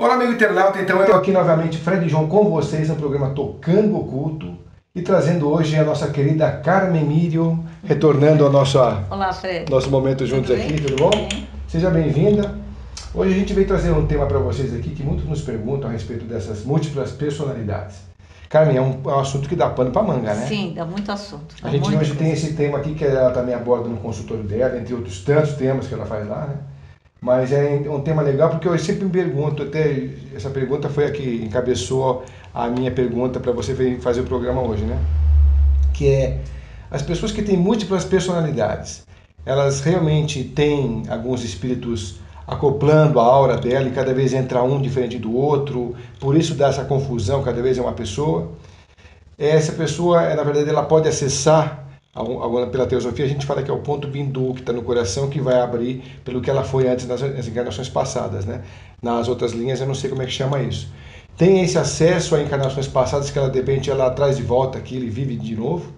Olá, amigo internauta, então eu estou aqui novamente, Fred e João, com vocês no programa Tocando Oculto e trazendo hoje a nossa querida Carmen Emílio, retornando ao Olá, Fred. nosso momento juntos aqui, tudo bom? Seja bem-vinda. Hoje a gente veio trazer um tema para vocês aqui que muitos nos perguntam a respeito dessas múltiplas personalidades. Carmen, é um assunto que dá pano para manga, né? Sim, dá muito assunto. A gente hoje tem esse tema aqui que ela também aborda no consultório dela, entre outros tantos temas que ela faz lá, né? Mas é um tema legal porque eu sempre me pergunto, até essa pergunta foi a que encabeçou a minha pergunta para você fazer o programa hoje, né? Que é, as pessoas que têm múltiplas personalidades, elas realmente têm alguns espíritos acoplando a aura dela e cada vez entra um diferente do outro, por isso dá essa confusão, cada vez é uma pessoa. Essa pessoa, na verdade, ela pode acessar, pela teosofia a gente fala que é o ponto bindu que está no coração, que vai abrir pelo que ela foi antes nas encarnações passadas, né? Nas outras linhas eu não sei como é que chama isso. Tem esse acesso a encarnações passadas que ela de repente ela traz de volta aqui, ele vive de novo.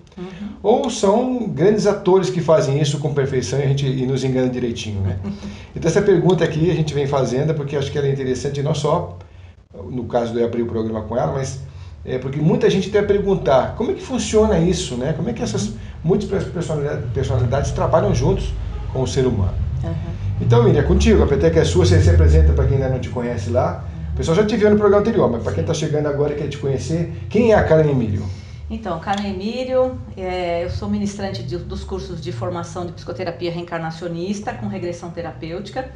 Ou são grandes atores que fazem isso com perfeição e nos engana direitinho, né? Então essa pergunta aqui a gente vem fazendo porque acho que ela é interessante, não só no caso de eu abrir o programa com ela, mas porque muita gente deve perguntar como é que funciona isso, né? Como é que essas múltiplas personalidades trabalham juntos com o ser humano. Então, Miriam, é contigo, a peteca é sua, você se apresenta para quem ainda não te conhece lá. O pessoal já te viu no programa anterior, mas para quem está chegando agora e quer te conhecer, quem é a Carmen Emílio? Então, Carmen Emílio, eu sou ministrante dos cursos de formação de psicoterapia reencarnacionista com regressão terapêutica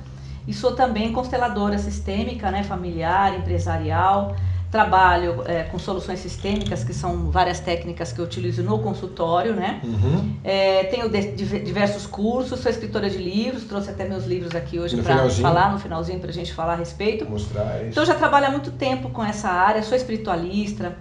e sou também consteladora sistêmica, né, familiar, empresarial. Trabalho com soluções sistêmicas, que são várias técnicas que eu utilizo no consultório, né? Tenho diversos cursos, sou escritora de livros, trouxe até meus livros aqui hoje para falar, no finalzinho, para a gente falar a respeito. Mostrar isso. Então, já trabalho há muito tempo com essa área, sou espiritualista,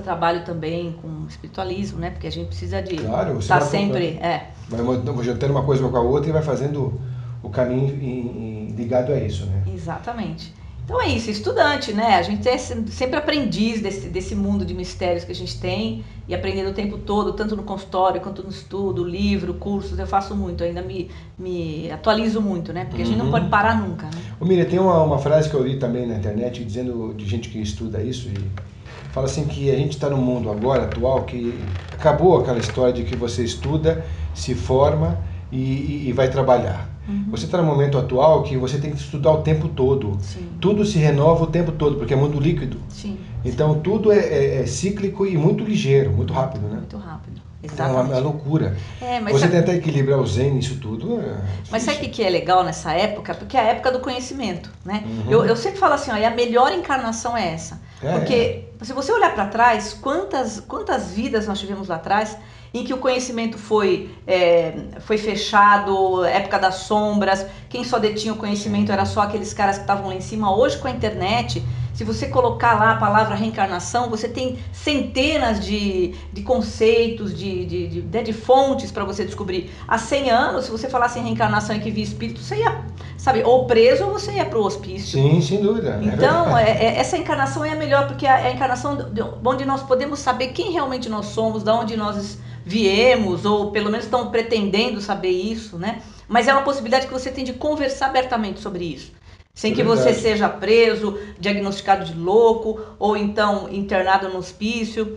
trabalho também com espiritualismo, né? Porque a gente precisa de estar sempre... Vai juntando uma coisa com a outra e vai fazendo o caminho ligado a isso, né? Exatamente. Então é isso, estudante, né? A gente é sempre aprendiz desse mundo de mistérios que a gente tem e aprendendo o tempo todo, tanto no consultório quanto no estudo, livro, cursos, eu faço muito, ainda me atualizo muito, né? Porque a gente não pode parar nunca, né? Ô Miriam, tem uma frase que eu li também na internet, dizendo de gente que estuda isso, e fala assim que a gente está num mundo agora, atual, que acabou aquela história de que você estuda, se forma e vai trabalhar. Você está no momento atual que você tem que estudar o tempo todo. Sim. Tudo se renova o tempo todo, porque é mundo líquido. Sim. Então tudo é cíclico e muito ligeiro, muito rápido, né? Muito rápido. Então é uma loucura. Mas você tentar equilibrar o zen nisso tudo. Mas sabe o que é legal nessa época? Porque é a época do conhecimento, né? Eu sempre falo assim, a melhor encarnação é essa. Porque se você olhar para trás, quantas vidas nós tivemos lá atrás em que o conhecimento foi fechado, época das sombras, quem só detinha o conhecimento era só aqueles caras que estavam lá em cima. Hoje, com a internet, se você colocar lá a palavra reencarnação, você tem centenas de conceitos, de fontes para você descobrir. Há 100 anos, se você falasse em reencarnação e que via espírito, você ia, sabe, ou preso ou você ia para o hospício. Sim, sem dúvida. Então, essa encarnação é a melhor, porque é a encarnação onde nós podemos saber quem realmente nós somos, de onde nós viemos, ou pelo menos estão pretendendo saber isso, né? Mas é uma possibilidade que você tem de conversar abertamente sobre isso. Sem que você seja preso, diagnosticado de louco, ou então internado no hospício.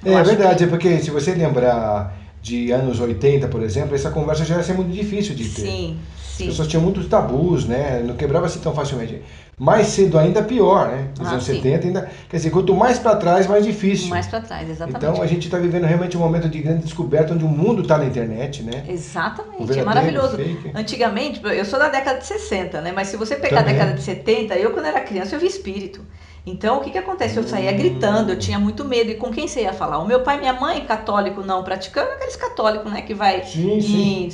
É verdade, porque se você lembrar de anos 80, por exemplo, essa conversa já ia ser muito difícil de ter. Sim. As pessoas tinham muitos tabus, né? Não quebrava assim tão facilmente. Mais cedo ainda pior, né? Nos anos 70 ainda... Quer dizer, quanto mais para trás, mais difícil. Mais para trás, exatamente. Então a gente está vivendo realmente um momento de grande descoberta, onde o mundo está na internet, né? Exatamente, é maravilhoso. Fake. Antigamente, eu sou da década de 60, né? Mas se você pegar a década de 70, eu quando era criança eu vi espírito. Então, o que acontece? Eu saía gritando, eu tinha muito medo. E com quem você ia falar? O meu pai e minha mãe, católico não praticando, aqueles católicos, né? Que vai em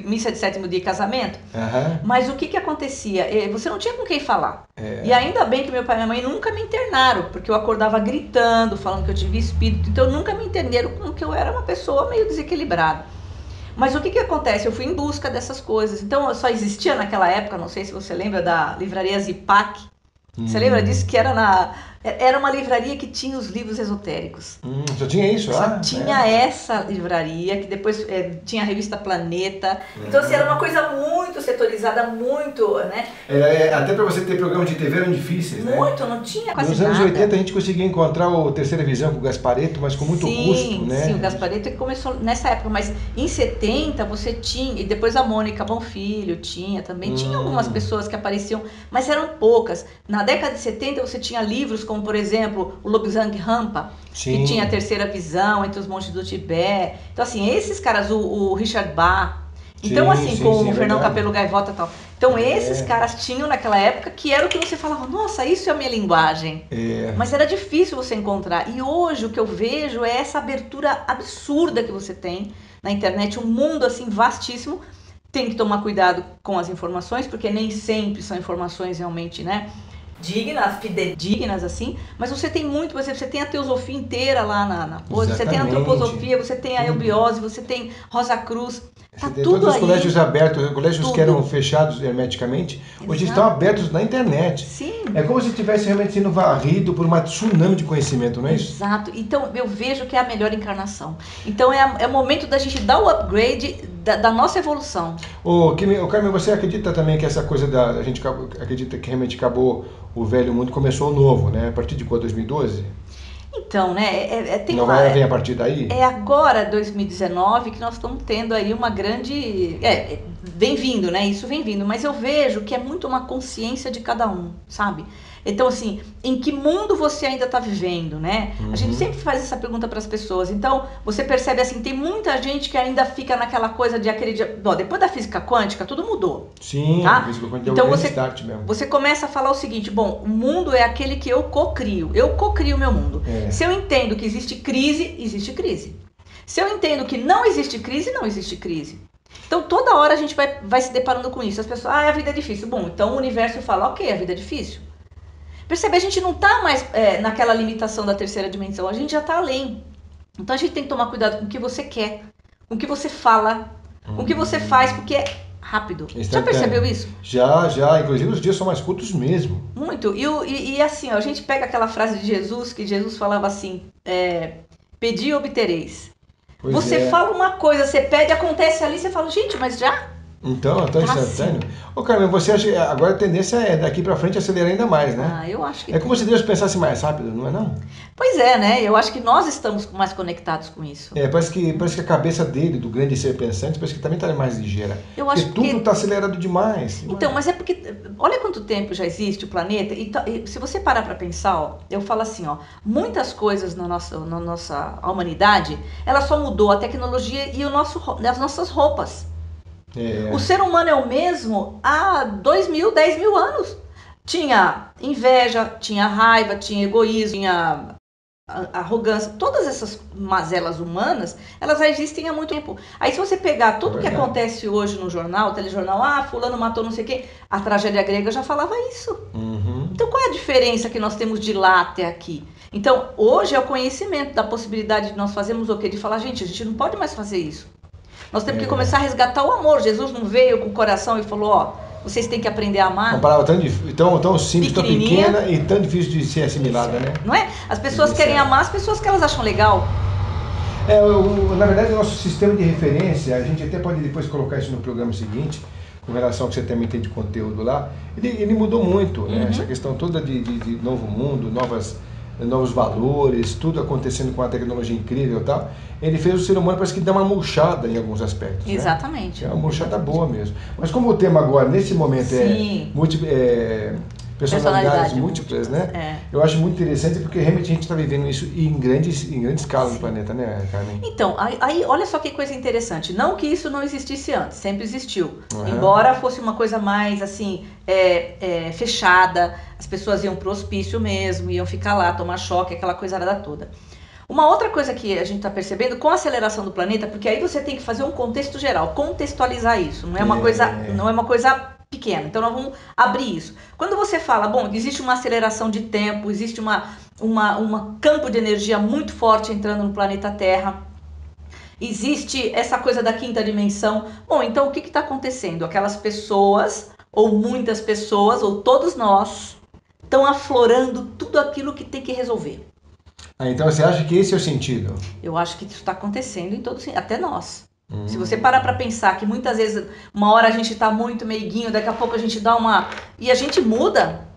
missa de sétimo dia de casamento. Mas o que acontecia? Você não tinha com quem falar. E ainda bem que meu pai e minha mãe nunca me internaram, porque eu acordava gritando, falando que eu tive espírito. Então, nunca me entenderam como que eu era uma pessoa meio desequilibrada. Mas o que acontece? Eu fui em busca dessas coisas. Então, só existia naquela época, não sei se você lembra da livraria Zipac. Você lembra disso? Que era Era uma livraria que tinha os livros esotéricos. Só tinha isso? Só tinha essa livraria, que depois tinha a revista Planeta. Então, assim, era uma coisa muito setorizada, muito, né? Até para você ter programas de TV eram difíceis, né? Muito, não tinha quase nada. Nos anos 80 a gente conseguia encontrar o Terceira Visão com o Gasparetto, mas com muito custo, né? Sim, o Gasparetto que começou nessa época, mas em 70 você tinha, e depois a Mônica Bonfilho tinha também, tinha algumas pessoas que apareciam, mas eram poucas. Na década de 70 você tinha livros como, por exemplo, o Lobsang Rampa, que tinha a Terceira Visão, Entre os Montes do Tibete. Então, assim, esses caras, o Richard Bach, então, assim, com o Fernão Capelo Gaivota e tal. Então, esses caras tinham naquela época que era o que você falava, nossa, isso é a minha linguagem. Mas era difícil você encontrar. E hoje o que eu vejo é essa abertura absurda que você tem na internet, um mundo, assim, vastíssimo. Tem que tomar cuidado com as informações, porque nem sempre são informações realmente, né, dignas, fidedignas, assim, mas você tem muito, por exemplo, você tem a teosofia inteira lá na coisa, você tem a antroposofia, você tem a eubiose, você tem Rosa Cruz, tá tudo todos os aí. Colégios abertos, colégios que eram fechados hermeticamente, hoje estão abertos na internet. Sim. É como se estivesse realmente sendo varrido por uma tsunami de conhecimento, não é isso? Exato. Então, eu vejo que é a melhor encarnação. Então, é o momento da gente dar o upgrade da nossa evolução. Carmen, você acredita também que essa coisa a gente acredita que realmente acabou o velho mundo, começou o novo, né? A partir de quando? 2012? Então, né, tem não vai vem a partir daí? É agora, 2019, que nós estamos tendo aí uma grande... vem vindo, né? Isso vem vindo. Mas eu vejo que é muito uma consciência de cada um, sabe? Então, assim, em que mundo você ainda está vivendo, né? A gente sempre faz essa pergunta para as pessoas. Então, você percebe assim, tem muita gente que ainda fica naquela coisa de acreditar... Bom, depois da física quântica, tudo mudou. Sim, tá? a física quântica então, é o start mesmo. Você começa a falar o seguinte, bom, o mundo é aquele que eu cocrio. Eu cocrio o meu mundo. Se eu entendo que existe crise, existe crise. Se eu entendo que não existe crise, não existe crise. Então, toda hora a gente vai se deparando com isso. As pessoas, a vida é difícil. Bom, então o universo fala, ok, a vida é difícil. Percebe? A gente não está mais naquela limitação da terceira dimensão, a gente já está além. Então a gente tem que tomar cuidado com o que você quer, com o que você fala, com o que você faz, porque é rápido. Já percebeu isso? Já. Inclusive os dias são mais curtos mesmo. Muito. E assim, ó, a gente pega aquela frase de Jesus, que Jesus falava assim, pedi e obtereis. Você fala uma coisa, você pede, acontece ali, você fala, gente, mas já? Então, tão instantâneo. Ô, Carmen, você acha que agora a tendência é daqui pra frente acelerar ainda mais, né? Eu acho que... É como se Deus pensasse mais rápido, não é não? Pois é, né? Eu acho que nós estamos mais conectados com isso. Parece que a cabeça dele, do grande ser pensante, parece que também está mais ligeira. Eu acho porque tudo está acelerado demais. Então, mas é porque, olha quanto tempo já existe o planeta, e se você parar para pensar, ó, eu falo assim, ó, muitas coisas na nossa humanidade, ela só mudou a tecnologia e as nossas roupas. O ser humano é o mesmo há 2.000, 10.000 anos. Tinha inveja, tinha raiva, tinha egoísmo, tinha arrogância. Todas essas mazelas humanas, elas já existem há muito tempo. Aí se você pegar tudo que acontece hoje no jornal, telejornal, fulano matou não sei o quê, a tragédia grega já falava isso. Então qual é a diferença que nós temos de lá até aqui? Então hoje é o conhecimento da possibilidade de nós fazermos o quê? De falar, gente, a gente não pode mais fazer isso. Nós temos que começar a resgatar o amor. Jesus não veio com o coração e falou, ó, vocês têm que aprender a amar. Uma palavra tão simples, tão pequena e tão difícil de ser assimilada, né? Não é? As pessoas querem amar as pessoas que elas acham legal. Na verdade, o nosso sistema de referência, a gente até pode depois colocar isso no programa seguinte, com relação ao que você também tem de conteúdo lá, ele mudou muito, né? Essa questão toda de novo mundo, novos valores, tudo acontecendo com uma tecnologia incrível e tal, ele fez o ser humano parece que dar uma murchada em alguns aspectos. Exatamente. Né? É uma murchada boa mesmo. Mas como o tema agora, nesse momento, personalidades múltiplas, né? Eu acho muito interessante porque realmente a gente está vivendo isso em grande escala no planeta, né, Carmen? Então, aí olha só que coisa interessante. Não que isso não existisse antes, sempre existiu. Embora fosse uma coisa mais assim, fechada, as pessoas iam pro hospício mesmo, iam ficar lá, tomar choque, aquela coisa toda. Uma outra coisa que a gente está percebendo com a aceleração do planeta, porque aí você tem que fazer um contexto geral, contextualizar isso, não é uma coisa pequena. Então nós vamos abrir isso. Quando você fala, bom, existe uma aceleração de tempo, existe um campo de energia muito forte entrando no planeta Terra, existe essa coisa da quinta dimensão. Bom, então o que está acontecendo? Aquelas pessoas, ou muitas pessoas, ou todos nós, estão aflorando tudo aquilo que tem que resolver. Então você acha que esse é o sentido? Eu acho que isso está acontecendo em todos, até nós. Se você parar para pensar que muitas vezes, uma hora a gente está muito meiguinho, daqui a pouco a gente dá uma... E a gente muda.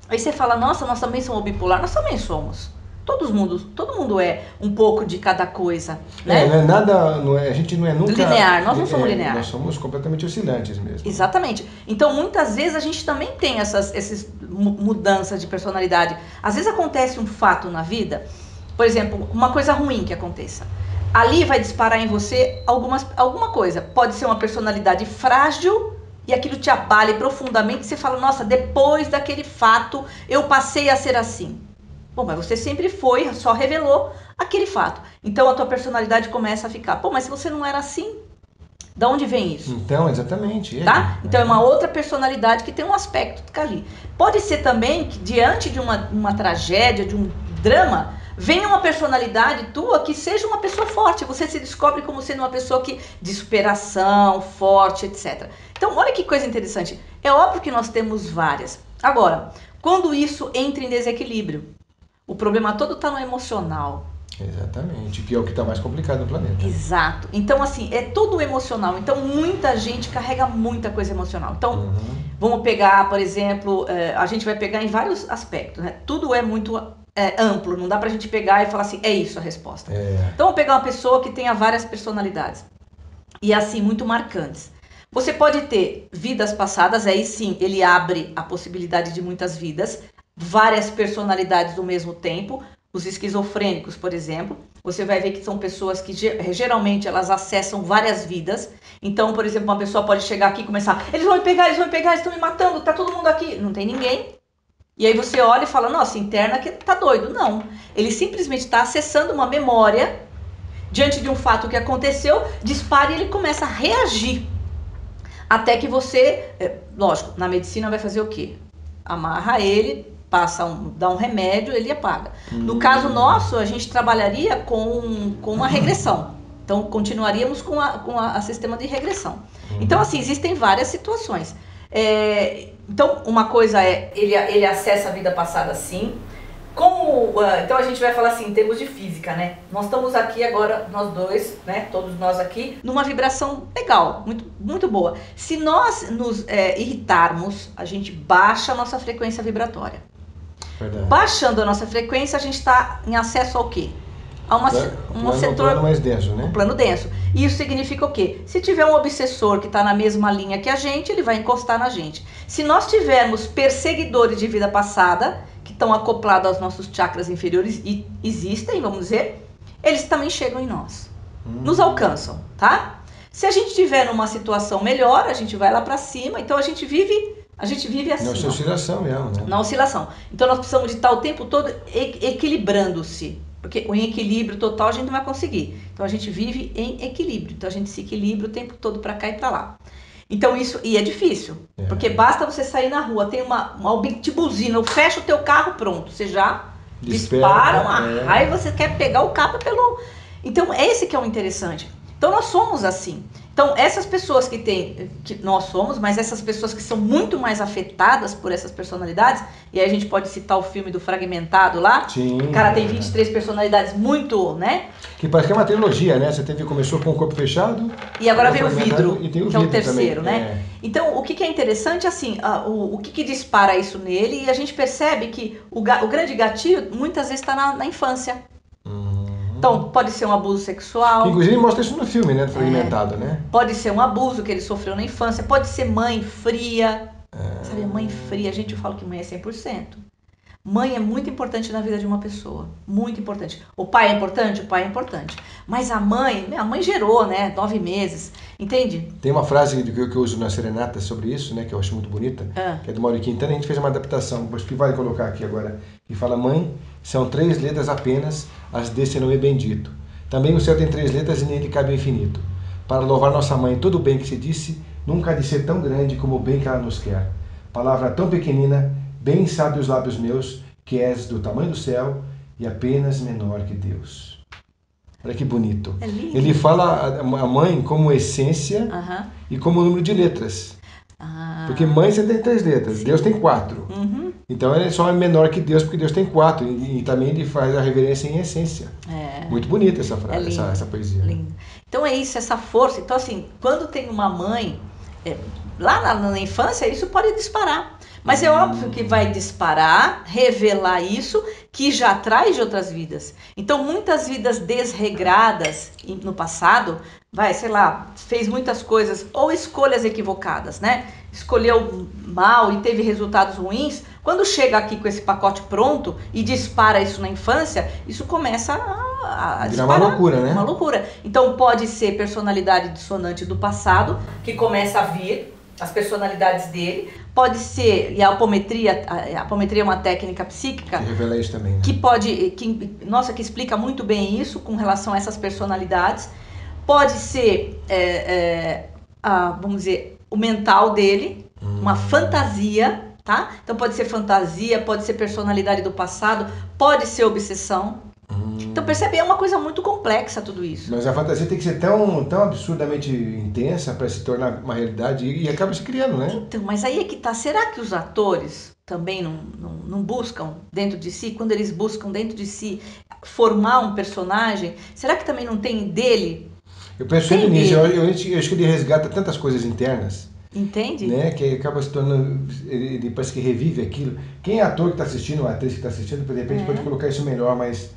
Aí você fala, nossa, nós também somos bipolar. Nós também somos. Todo mundo é um pouco de cada coisa, né? Não é nada, a gente não é nunca... Linear, nós não somos linear. Nós somos completamente oscilantes mesmo. Exatamente. Então, muitas vezes a gente também tem essas mudanças de personalidade. Às vezes acontece um fato na vida, por exemplo, uma coisa ruim que aconteça. Ali vai disparar em você alguma coisa. Pode ser uma personalidade frágil e aquilo te abale profundamente. Você fala, nossa, depois daquele fato eu passei a ser assim. Bom, mas você sempre foi, só revelou aquele fato. Então a tua personalidade começa a ficar, pô, mas se você não era assim, de onde vem isso? Então, exatamente. Tá? Então é uma outra personalidade que tem um aspecto que tá ali. Pode ser também que diante de uma tragédia, de um drama, venha uma personalidade tua que seja uma pessoa forte. Você se descobre como sendo uma pessoa de superação, forte, etc. Então, olha que coisa interessante. É óbvio que nós temos várias. Agora, quando isso entra em desequilíbrio, o problema todo está no emocional. Exatamente, que é o que está mais complicado no planeta. Exato. Então, assim, é tudo emocional. Então, muita gente carrega muita coisa emocional. Então, vamos pegar, por exemplo, a gente vai pegar em vários aspectos, né? Tudo é muito amplo, não dá pra gente pegar e falar assim, é isso a resposta. Então, vamos pegar uma pessoa que tenha várias personalidades. E, assim, muito marcantes. Você pode ter vidas passadas, aí sim, ele abre a possibilidade de muitas vidas, várias personalidades ao mesmo tempo. Os esquizofrênicos, por exemplo, você vai ver que são pessoas que geralmente elas acessam várias vidas. Então, por exemplo, uma pessoa pode chegar aqui e começar, eles vão me pegar, eles estão me matando, tá todo mundo aqui. Não tem ninguém. E aí você olha e fala, nossa, interna que tá doido. Não, ele simplesmente está acessando uma memória diante de um fato que aconteceu, dispara e ele começa a reagir. Até que você, lógico, na medicina vai fazer o quê? Amarra ele, dá um remédio, ele apaga. No caso nosso, a gente trabalharia com uma regressão. Então, continuaríamos com a sistema de regressão. Então, assim, existem várias situações. Então, uma coisa é, ele acessa a vida passada sim. Então, a gente vai falar assim, em termos de física, né? Nós estamos aqui agora, nós dois, né? Todos nós aqui, numa vibração legal, muito, muito boa. Se nós nos irritarmos, a gente baixa a nossa frequência vibratória. Verdade. Baixando a nossa frequência, a gente está em acesso ao quê? Um plano mais denso, né? Um plano denso. E isso significa o quê? Se tiver um obsessor que está na mesma linha que a gente, ele vai encostar na gente. Se nós tivermos perseguidores de vida passada, que estão acoplados aos nossos chakras inferiores, e existem, vamos dizer, eles também chegam em nós. Nos alcançam, tá? Se a gente tiver numa situação melhor, a gente vai lá para cima, então a gente vive assim. Na oscilação mesmo, né? Na oscilação. Então nós precisamos de estar o tempo todo equilibrando-se. Porque o equilíbrio total a gente não vai conseguir. Então a gente vive em equilíbrio. Então a gente se equilibra o tempo todo para cá e para lá. Então isso, e é difícil. Porque basta você sair na rua, tem uma de buzina, fecha o teu carro, pronto. Você já dispara uma raiva, você quer pegar o carro pelo... Então esse que é o interessante. Então nós somos assim. Então essas pessoas que nós somos, mas essas pessoas que são muito mais afetadas por essas personalidades, e aí a gente pode citar o filme do Fragmentado lá. Sim, o cara tem 23 personalidades muito, né? Que parece que é uma trilogia, né? Você começou com o corpo fechado. E agora vem o vidro, e tem o que vidro é o terceiro, também, né? Então o que é interessante, assim, o que dispara isso nele, e a gente percebe que o grande gatilho muitas vezes está na infância. Então, pode ser um abuso sexual. Inclusive mostra isso no filme, né? Fragmentado, né? Pode ser um abuso que ele sofreu na infância. Pode ser mãe fria. Sabe, a mãe fria, gente, eu falo que mãe é 100%. Mãe é muito importante na vida de uma pessoa. Muito importante. O pai é importante? O pai é importante. Mas a mãe gerou, né? 9 meses. Entende? Tem uma frase que eu uso na serenata sobre isso, né? Que eu acho muito bonita. Que é do Mauro Quintana. A gente fez uma adaptação. Acho que vai colocar aqui agora. Que fala, mãe, são 3 letras apenas, as desse nome bendito. Também o céu tem 3 letras e nele cabe o infinito. Para louvar nossa mãe todo o bem que se disse, nunca há de ser tão grande como o bem que ela nos quer. Palavra tão pequenina, bem sabe os lábios meus, que és do tamanho do céu e apenas menor que Deus. Olha que bonito. É lindo. Ele fala a mãe como essência e como número de letras. Porque mãe você tem 3 letras, Sim. Deus tem 4. Uhum. Então ele só é menor que Deus, porque Deus tem 4. E também ele faz a reverência em essência. Muito bonita essa frase, essa poesia. Lindo. Então é isso, essa força. Então assim, quando tem uma mãe, lá na infância, isso pode disparar. Mas é óbvio que vai disparar, revelar isso, que já traz de outras vidas. Então muitas vidas desregradas no passado, sei lá, fez muitas coisas, ou escolhas equivocadas, né? Escolheu mal e teve resultados ruins. Quando chega aqui com esse pacote pronto e dispara isso na infância, isso começa a disparar. Uma loucura, né? Uma loucura. Então pode ser personalidade dissonante do passado, que começa a vir, as personalidades dele. Pode ser, e a apometria é uma técnica psíquica. Que revela isso também, né? Que explica muito bem isso com relação a essas personalidades. Pode ser, vamos dizer, o mental dele, uma fantasia, tá? Então pode ser fantasia, pode ser personalidade do passado, pode ser obsessão. Então percebe, é uma coisa muito complexa tudo isso. Mas a fantasia tem que ser tão absurdamente intensa para se tornar uma realidade e acaba se criando, né? Então, mas aí é que tá. Será que os atores também não buscam dentro de si, quando eles buscam dentro de si formar um personagem, será que também não tem dele? Eu penso sempre nisso, eu acho que ele resgata tantas coisas internas. Entende? Né? Que acaba se tornando, ele parece que revive aquilo. Quem é ator que está assistindo, uma atriz que está assistindo, de repente pode colocar isso melhor, mas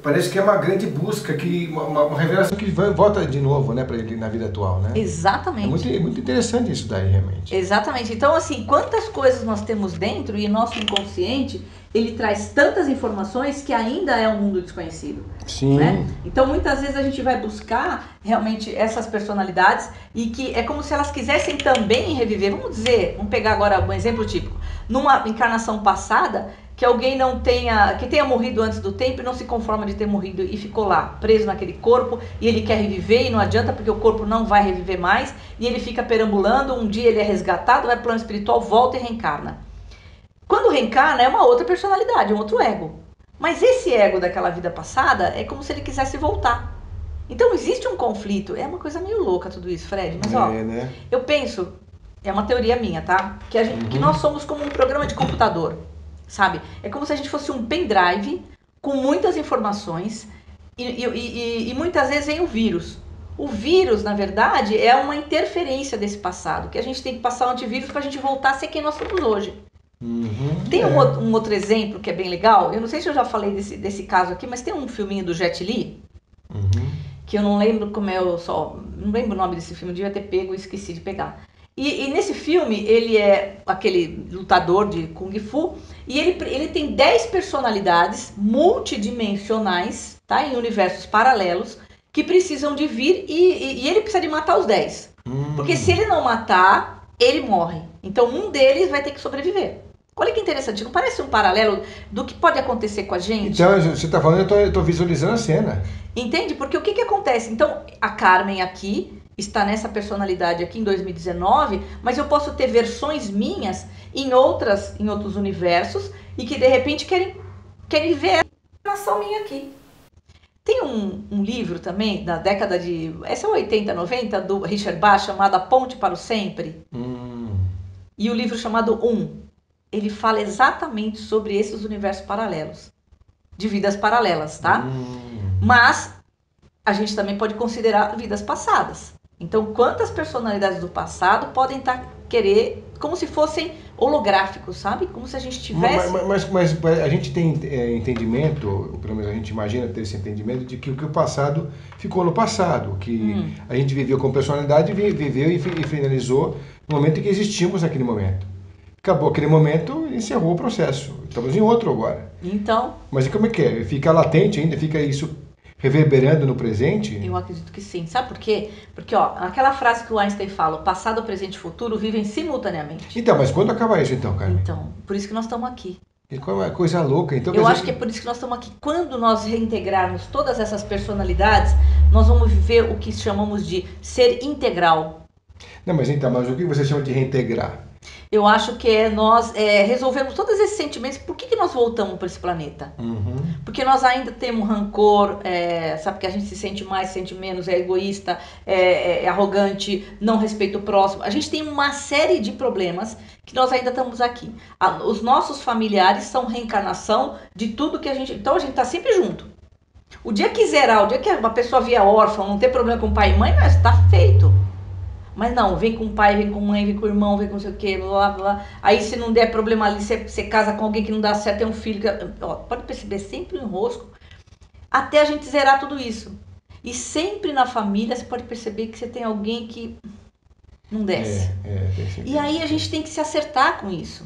parece que é uma grande busca, uma revelação que volta de novo, né, para ele na vida atual, né? Exatamente. É muito interessante isso daí, realmente. Exatamente. Então, assim, quantas coisas nós temos dentro e nosso inconsciente, ele traz tantas informações que ainda é um mundo desconhecido. Sim. Né? Então, muitas vezes a gente vai buscar realmente essas personalidades e que é como se elas quisessem também reviver. Vamos pegar agora um exemplo típico. Numa encarnação passada, que alguém que tenha morrido antes do tempo e não se conforma de ter morrido e ficou lá, preso naquele corpo, e ele quer reviver e não adianta porque o corpo não vai reviver mais, e ele fica perambulando, um dia ele é resgatado, vai para o plano espiritual, volta e reencarna. Quando reencarna é uma outra personalidade, um outro ego. Mas esse ego daquela vida passada é como se ele quisesse voltar. Então existe um conflito, é uma coisa meio louca tudo isso, Fred, mas né? Eu penso, é uma teoria minha, tá? Que nós somos como um programa de computador. Sabe? É como se a gente fosse um pendrive com muitas informações e muitas vezes vem o vírus. O vírus, na verdade, é uma interferência desse passado, que a gente tem que passar o antivírus para a gente voltar a ser quem nós somos hoje. Tem um outro exemplo que é bem legal, eu não sei se eu já falei desse caso aqui, mas tem um filminho do Jet Li, que eu não lembro não lembro o nome desse filme, eu devia ter pego e esqueci de pegar. E nesse filme, ele é aquele lutador de Kung Fu, e ele tem 10 personalidades multidimensionais, tá? Em universos paralelos, que precisam de vir e ele precisa de matar os 10. Porque se ele não matar, ele morre. Então um deles vai ter que sobreviver. Olha que interessante, não parece um paralelo do que pode acontecer com a gente? Então, você está falando, eu estou visualizando a cena. Entende? Porque o que acontece? Então, a Carmen aqui está nessa personalidade aqui em 2019, mas eu posso ter versões minhas em outros universos e que de repente querem ver a nação minha aqui. Tem um livro também da década de... Essa é 80, 90, do Richard Bach, chamado A Ponte para o Sempre. E o livro chamado ele fala exatamente sobre esses universos paralelos. De vidas paralelas, tá? Mas a gente também pode considerar vidas passadas. Então, quantas personalidades do passado podem querer, como se fossem holográficos, sabe? Como se a gente tivesse... Mas a gente tem entendimento, pelo menos a gente imagina ter esse entendimento, de que o passado ficou no passado, que a gente viveu com personalidade, viveu e finalizou no momento em que existimos naquele momento. Acabou aquele momento e encerrou o processo. Estamos em outro agora. Então... Mas como é que é? Fica latente ainda? Fica isso reverberando no presente? Eu acredito que sim. Sabe por quê? Porque, aquela frase que o Einstein fala, o passado, o presente e o futuro vivem simultaneamente. Então, mas quando acaba isso então, Carmen? Então, por isso que nós estamos aqui. É uma coisa louca. Então, eu acho que é por isso que nós estamos aqui. Quando nós reintegrarmos todas essas personalidades, nós vamos viver o que chamamos de ser integral. Não, mas o que você chama de reintegrar? Eu acho que nós resolvemos todos esses sentimentos. Por que nós voltamos para esse planeta? Uhum. Porque nós ainda temos rancor, sabe, que a gente se sente mais, se sente menos, é egoísta, é arrogante, não respeita o próximo. A gente tem uma série de problemas que nós ainda estamos aqui. Os nossos familiares são reencarnação de tudo que a gente... Então a gente está sempre junto. O dia que zerar, o dia que uma pessoa via órfã, não ter problema com pai e mãe, mas está feito. Mas não, vem com pai, vem com mãe, vem com irmão, vem com não sei o que, blá, blá. Aí se não der problema ali, você casa com alguém que não dá certo, tem um filho que... Ó, pode perceber, sempre um enrosco, até a gente zerar tudo isso. E sempre na família, você pode perceber que você tem alguém que não desce. E aí a gente tem que se acertar com isso.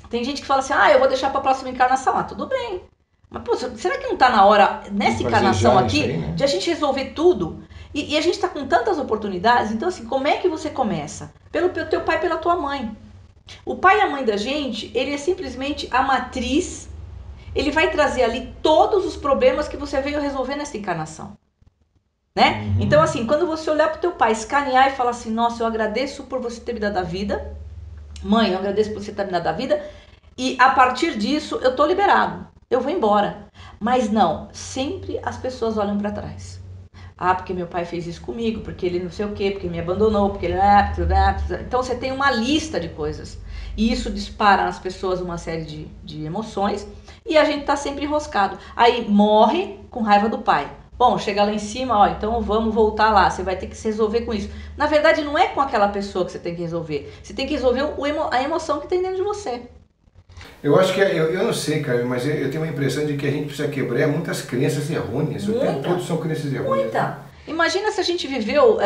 Tem gente que fala assim, eu vou deixar para a próxima encarnação. Tudo bem. Mas, pô, será que não está na hora, nessa encarnação aqui, aí, né, de a gente resolver tudo? E a gente está com tantas oportunidades, então assim, como é que você começa? Pelo teu pai e pela tua mãe. O pai e a mãe da gente, ele é simplesmente a matriz, ele vai trazer ali todos os problemas que você veio resolver nessa encarnação. Né? Uhum. Então assim, quando você olhar para o teu pai, escanear e falar assim, nossa, eu agradeço por você ter me dado a vida, mãe, eu agradeço por você ter me dado a vida, e a partir disso eu tô liberado, eu vou embora. Mas não, sempre as pessoas olham para trás. Porque meu pai fez isso comigo, porque ele não sei o quê, porque ele me abandonou, porque ele... Então você tem uma lista de coisas. E isso dispara nas pessoas uma série de emoções e a gente tá sempre enroscado. Aí morre com raiva do pai. Bom, chega lá em cima, então vamos voltar lá, você vai ter que se resolver com isso. Na verdade, não é com aquela pessoa que você tem que resolver. Você tem que resolver a emoção que tem dentro de você. Eu acho que, eu não sei, cara, mas eu tenho uma impressão de que a gente precisa quebrar muitas crenças errôneas. O tempo todo são crenças errôneas. Muita. Imagina se a gente viveu,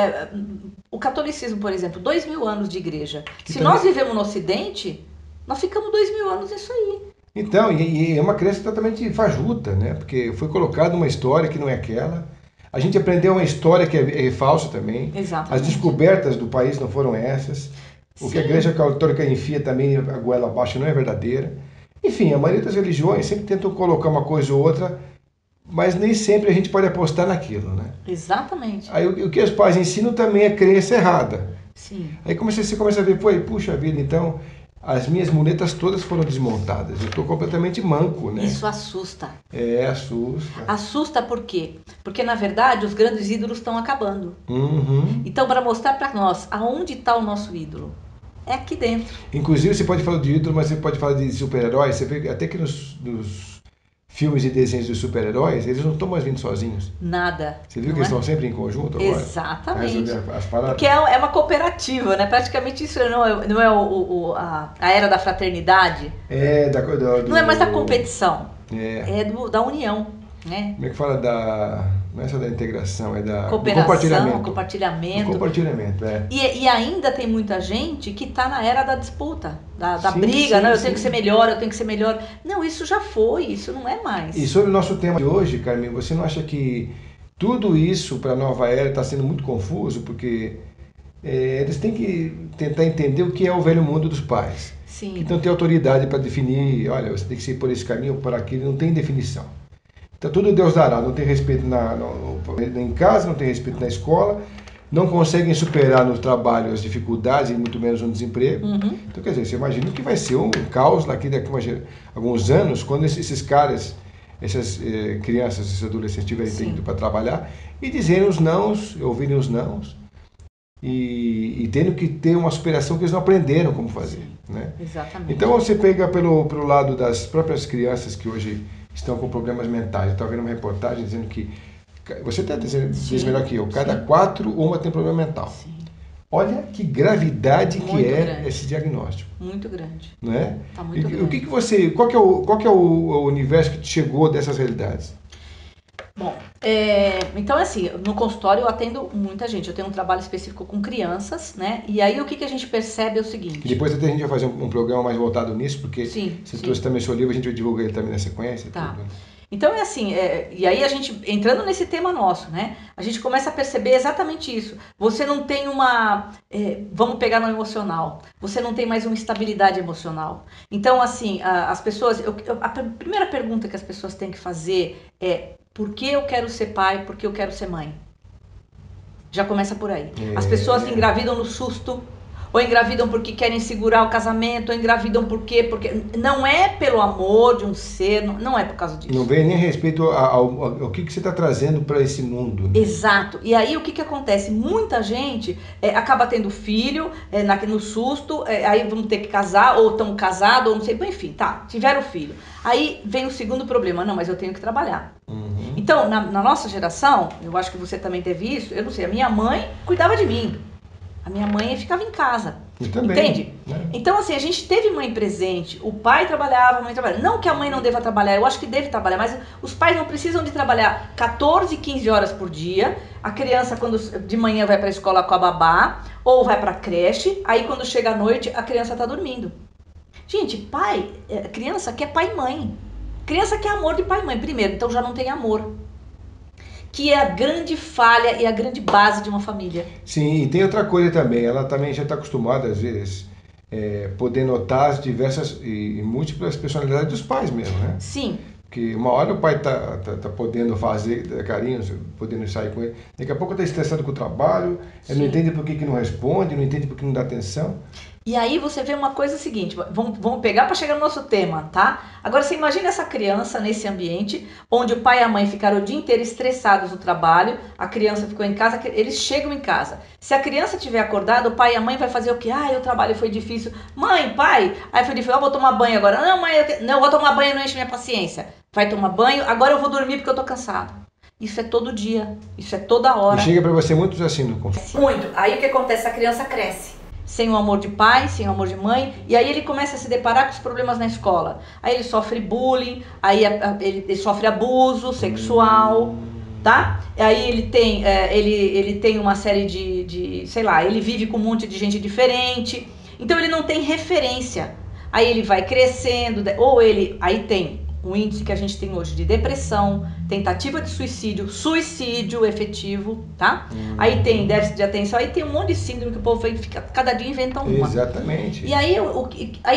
o catolicismo, por exemplo, 2000 anos de igreja. Se nós vivemos no Ocidente, nós ficamos 2000 anos nisso aí. Então, e é uma crença totalmente fajuta, né? Porque foi colocada uma história que não é aquela. A gente aprendeu uma história que é falsa também. Exatamente. As descobertas do país não foram essas. O que a Igreja Católica enfia também a goela abaixo não é verdadeira. Enfim, a maioria das religiões sempre tentam colocar uma coisa ou outra, mas nem sempre a gente pode apostar naquilo, né? Exatamente. Aí o que os pais ensinam também é crença errada. Sim. Aí você começa a ver, puxa vida, então as minhas muletas todas foram desmontadas. Eu estou completamente manco, né? Isso assusta. Assusta. Assusta por quê? Porque, na verdade, os grandes ídolos estão acabando. Uhum. Então, para mostrar para nós aonde está o nosso ídolo, é aqui dentro. Inclusive, você pode falar de ídolo, mas você pode falar de super-heróis. Você vê até que nos filmes e desenhos dos super-heróis, eles não estão mais vindo sozinhos. Nada. Você viu que eles estão sempre em conjunto agora? Exatamente. As paradas. Porque é uma cooperativa, né? Praticamente isso não é a era da fraternidade. Não é mais da competição. É da união, né? Como é que fala não é só da integração, é da cooperação, compartilhamento. Compartilhamento, E ainda tem muita gente que está na era da disputa, da briga, né? Eu tenho que ser melhor, eu tenho que ser melhor. Não, isso já foi, isso não é mais. E sobre o nosso tema de hoje, Carmen, você não acha que tudo isso para a nova era está sendo muito confuso? Porque eles têm que tentar entender o que é o velho mundo dos pais. Sim. Então tem autoridade para definir, olha, você tem que ir por esse caminho ou por aquele, não tem definição. Então tudo Deus dará, não tem respeito em casa, não tem respeito na escola, não conseguem superar no trabalho as dificuldades e muito menos no desemprego. Uhum. Então quer dizer, você imagina que vai ser um caos daqui a alguns anos, quando esses caras, essas crianças, esses adolescentes estiverem indo para trabalhar e dizerem os nãos, ouvirem os nãos e tendo que ter uma superação que eles não aprenderam como fazer. Né? Exatamente. Então você pega pelo lado das próprias crianças que hoje estão com problemas mentais. Eu estava vendo uma reportagem dizendo que, você até diz melhor que eu, cada 4, uma tem problema mental. Sim. Olha que gravidade muito que é grande. Esse diagnóstico. Muito grande. Não é? Tá muito grande. Qual que é o universo que te chegou dessas realidades? Bom, então assim, no consultório eu atendo muita gente, eu tenho um trabalho específico com crianças, né? E aí o que a gente percebe é o seguinte... E depois até a gente vai fazer um programa mais voltado nisso, porque você trouxe também seu livro, a gente vai divulgar ele também na sequência. Tá. Tudo. Então é assim, e aí a gente, entrando nesse tema nosso, né? A gente começa a perceber exatamente isso. Você não tem vamos pegar no emocional, você não tem mais uma estabilidade emocional. Então assim, as pessoas, a primeira pergunta que as pessoas têm que fazer é: por que eu quero ser pai, por que eu quero ser mãe? Já começa por aí. As pessoas engravidam no susto, ou engravidam porque querem segurar o casamento, ou engravidam porque não é pelo amor de um ser, não é por causa disso. Não vem nem a respeito ao que você está trazendo para esse mundo. Né? Exato. E aí o que acontece? Muita gente acaba tendo filho no susto, aí vão ter que casar, ou estão casados, ou não sei, enfim, tá, tiveram filho. Aí vem o segundo problema, não, mas eu tenho que trabalhar. Então, na nossa geração, eu acho que você também teve isso, eu não sei, a minha mãe cuidava de mim. A minha mãe ficava em casa. Eu também, entende? Né? Então, assim, a gente teve mãe presente, o pai trabalhava, a mãe trabalhava. Não que a mãe não deva trabalhar, eu acho que deve trabalhar, mas os pais não precisam de trabalhar 14, 15 horas por dia. A criança, quando de manhã vai para a escola com a babá, ou vai para a creche, aí quando chega à noite, a criança está dormindo. Gente, criança quer pai e mãe. Criança quer amor de pai e mãe, primeiro, então já não tem amor. Que é a grande falha e a grande base de uma família. Sim, e tem outra coisa também, ela também já está acostumada, às vezes, poder notar as diversas e múltiplas personalidades dos pais mesmo, né? Sim. Porque uma hora o pai tá podendo fazer carinho, podendo sair com ele, daqui a pouco está estressado com o trabalho, ele não entende por que não responde, não entende por que não dá atenção. E aí você vê uma coisa seguinte, vamos pegar para chegar no nosso tema, tá? Agora você imagina essa criança nesse ambiente, onde o pai e a mãe ficaram o dia inteiro estressados no trabalho, a criança ficou em casa, eles chegam em casa. Se a criança estiver acordada, o pai e a mãe vai fazer o quê? O trabalho foi difícil. Mãe, pai, aí foi difícil, eu vou tomar banho agora. Não, mãe, eu vou tomar banho, não enche minha paciência. Vai tomar banho, agora eu vou dormir porque eu tô cansado. Isso é todo dia, isso é toda hora. E chega para você muitos assim no consultório. Muito. Aí o que acontece? A criança cresce. Sem o amor de pai, sem o amor de mãe, e aí ele começa a se deparar com os problemas na escola. Aí ele sofre bullying, aí ele sofre abuso sexual, tá? Aí ele tem uma série de, sei lá, ele vive com um monte de gente diferente, então ele não tem referência. Aí ele vai crescendo, aí tem o índice que a gente tem hoje de depressão, tentativa de suicídio efetivo, tá? Aí tem déficit de atenção, aí tem um monte de síndrome que o povo fica, cada dia inventa uma. Exatamente. E aí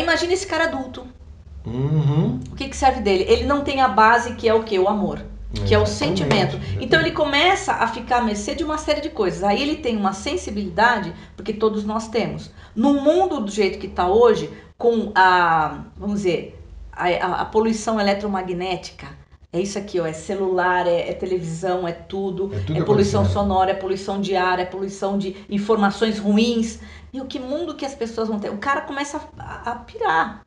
imagina esse cara adulto. O que serve dele? Ele não tem a base que é o quê? O amor. Que é o sentimento. Então ele começa a ficar à mercê de uma série de coisas. Aí ele tem uma sensibilidade, porque todos nós temos. No mundo do jeito que está hoje, com vamos dizer, a poluição eletromagnética, é isso aqui, ó, é celular, é televisão, é tudo, é poluição sonora, é poluição de ar, é poluição de informações ruins. E que mundo que as pessoas vão ter? O cara começa a pirar.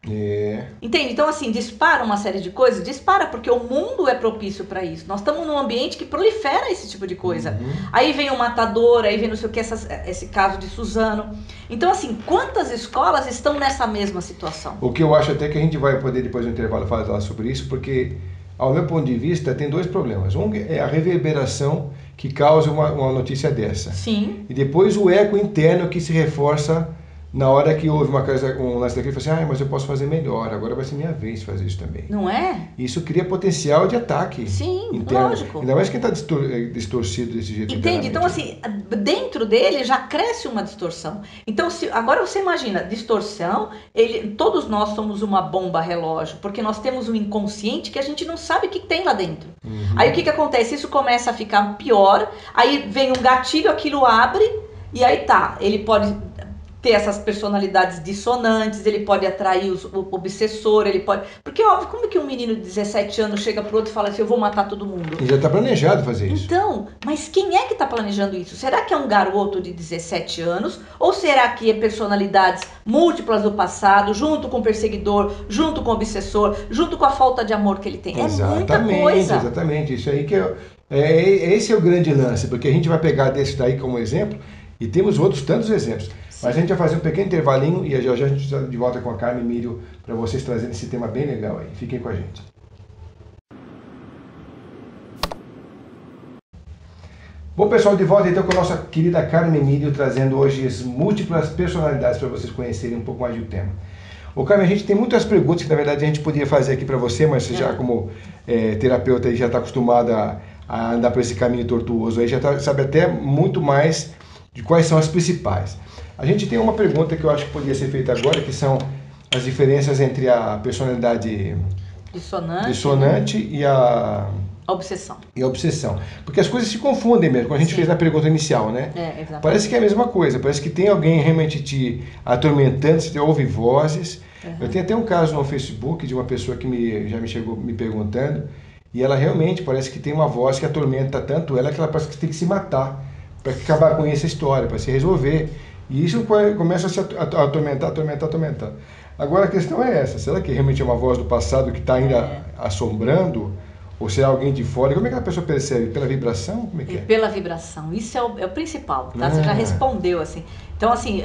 Entende? Então, assim, dispara uma série de coisas, dispara porque o mundo é propício para isso. Nós estamos num ambiente que prolifera esse tipo de coisa. Aí vem o matador, aí vem não sei o que, esse caso de Suzano. Então, assim, quantas escolas estão nessa mesma situação? O que eu acho até que a gente vai poder, depois do intervalo, falar sobre isso, porque, ao meu ponto de vista, tem dois problemas. Um é a reverberação que causa uma notícia dessa. Sim. E depois o eco interno que se reforça na hora que houve um lance daquele, fala assim, mas eu posso fazer melhor, agora vai ser minha vez de fazer isso também. Não é? Isso cria potencial de ataque. Sim, interno. Lógico. Ainda mais quem está distorcido desse jeito. Entende? Então, assim, dentro dele já cresce uma distorção. Então, agora você imagina, distorção, todos nós somos uma bomba relógio, porque nós temos um inconsciente que a gente não sabe o que tem lá dentro. Aí o que acontece? Isso começa a ficar pior, aí vem um gatilho, aquilo abre, e aí ele pode ter essas personalidades dissonantes, ele pode atrair o obsessor, ele pode... Porque, óbvio, como que um menino de 17 anos chega pro outro e fala assim, eu vou matar todo mundo? E já está planejado fazer isso. Então, mas quem é que está planejando isso? Será que é um garoto de 17 anos? Ou será que é personalidades múltiplas do passado, junto com o perseguidor, junto com o obsessor, junto com a falta de amor que ele tem? Exatamente, é muita coisa. Exatamente, isso aí que esse é o grande lance, porque a gente vai pegar desse daí como exemplo, e temos outros tantos exemplos. Mas a gente vai fazer um pequeno intervalinho e já a gente está de volta com a Carmen Emílio para vocês trazerem esse tema bem legal aí. Fiquem com a gente. Bom, pessoal, de volta então com a nossa querida Carmen Emílio, trazendo hoje as múltiplas personalidades para vocês conhecerem um pouco mais do tema. Ô, Carmen, a gente tem muitas perguntas que na verdade a gente poderia fazer aqui para você, mas você já como terapeuta aí já está acostumada a andar por esse caminho tortuoso, aí já sabe até muito mais de quais são as principais. A gente tem uma pergunta que eu acho que poderia ser feita agora, que são as diferenças entre a personalidade dissonante e a obsessão. e a obsessão. Porque as coisas se confundem mesmo, como a gente Sim. fez na pergunta inicial, né? Exatamente. Parece que é a mesma coisa, parece que tem alguém realmente te atormentando, você ouve vozes. Eu tenho até um caso no Facebook de uma pessoa que já me chegou me perguntando, e ela realmente parece que tem uma voz que atormenta tanto ela que ela parece que tem que se matar para acabar com essa história, para se resolver. E isso começa a se atormentar, atormentar, atormentar. Agora a questão é essa, será que realmente é uma voz do passado que está ainda assombrando? Ou se é alguém de fora? Como é que a pessoa percebe? Pela vibração? Como é que é? Pela vibração, isso é o principal, tá? Você já respondeu, assim. Então, assim,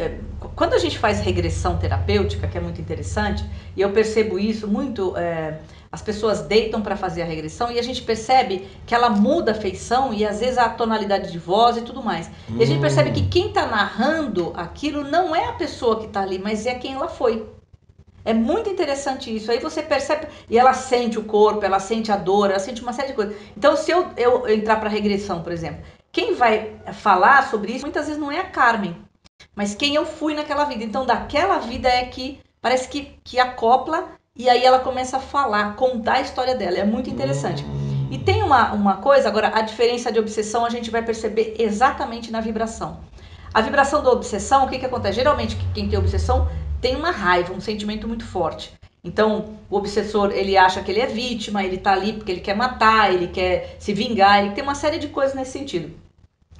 quando a gente faz regressão terapêutica, que é muito interessante, e eu percebo isso muito, as pessoas deitam para fazer a regressão e a gente percebe que ela muda a feição e às vezes a tonalidade de voz e tudo mais. E a gente percebe que quem está narrando aquilo não é a pessoa que está ali, mas é quem ela foi. É muito interessante isso. Aí você percebe, e ela sente o corpo, ela sente a dor, ela sente uma série de coisas. Então, se eu entrar para regressão, por exemplo, quem vai falar sobre isso muitas vezes não é a Carmen, mas quem eu fui naquela vida. Então, daquela vida é que parece que acopla e aí ela começa a falar, contar a história dela. É muito interessante. E tem uma coisa, agora, a diferença de obsessão a gente vai perceber exatamente na vibração. A vibração da obsessão, o que acontece? Geralmente, quem tem obsessão tem uma raiva, um sentimento muito forte. Então, o obsessor, ele acha que ele é vítima, ele tá ali porque ele quer matar, ele quer se vingar, ele tem uma série de coisas nesse sentido.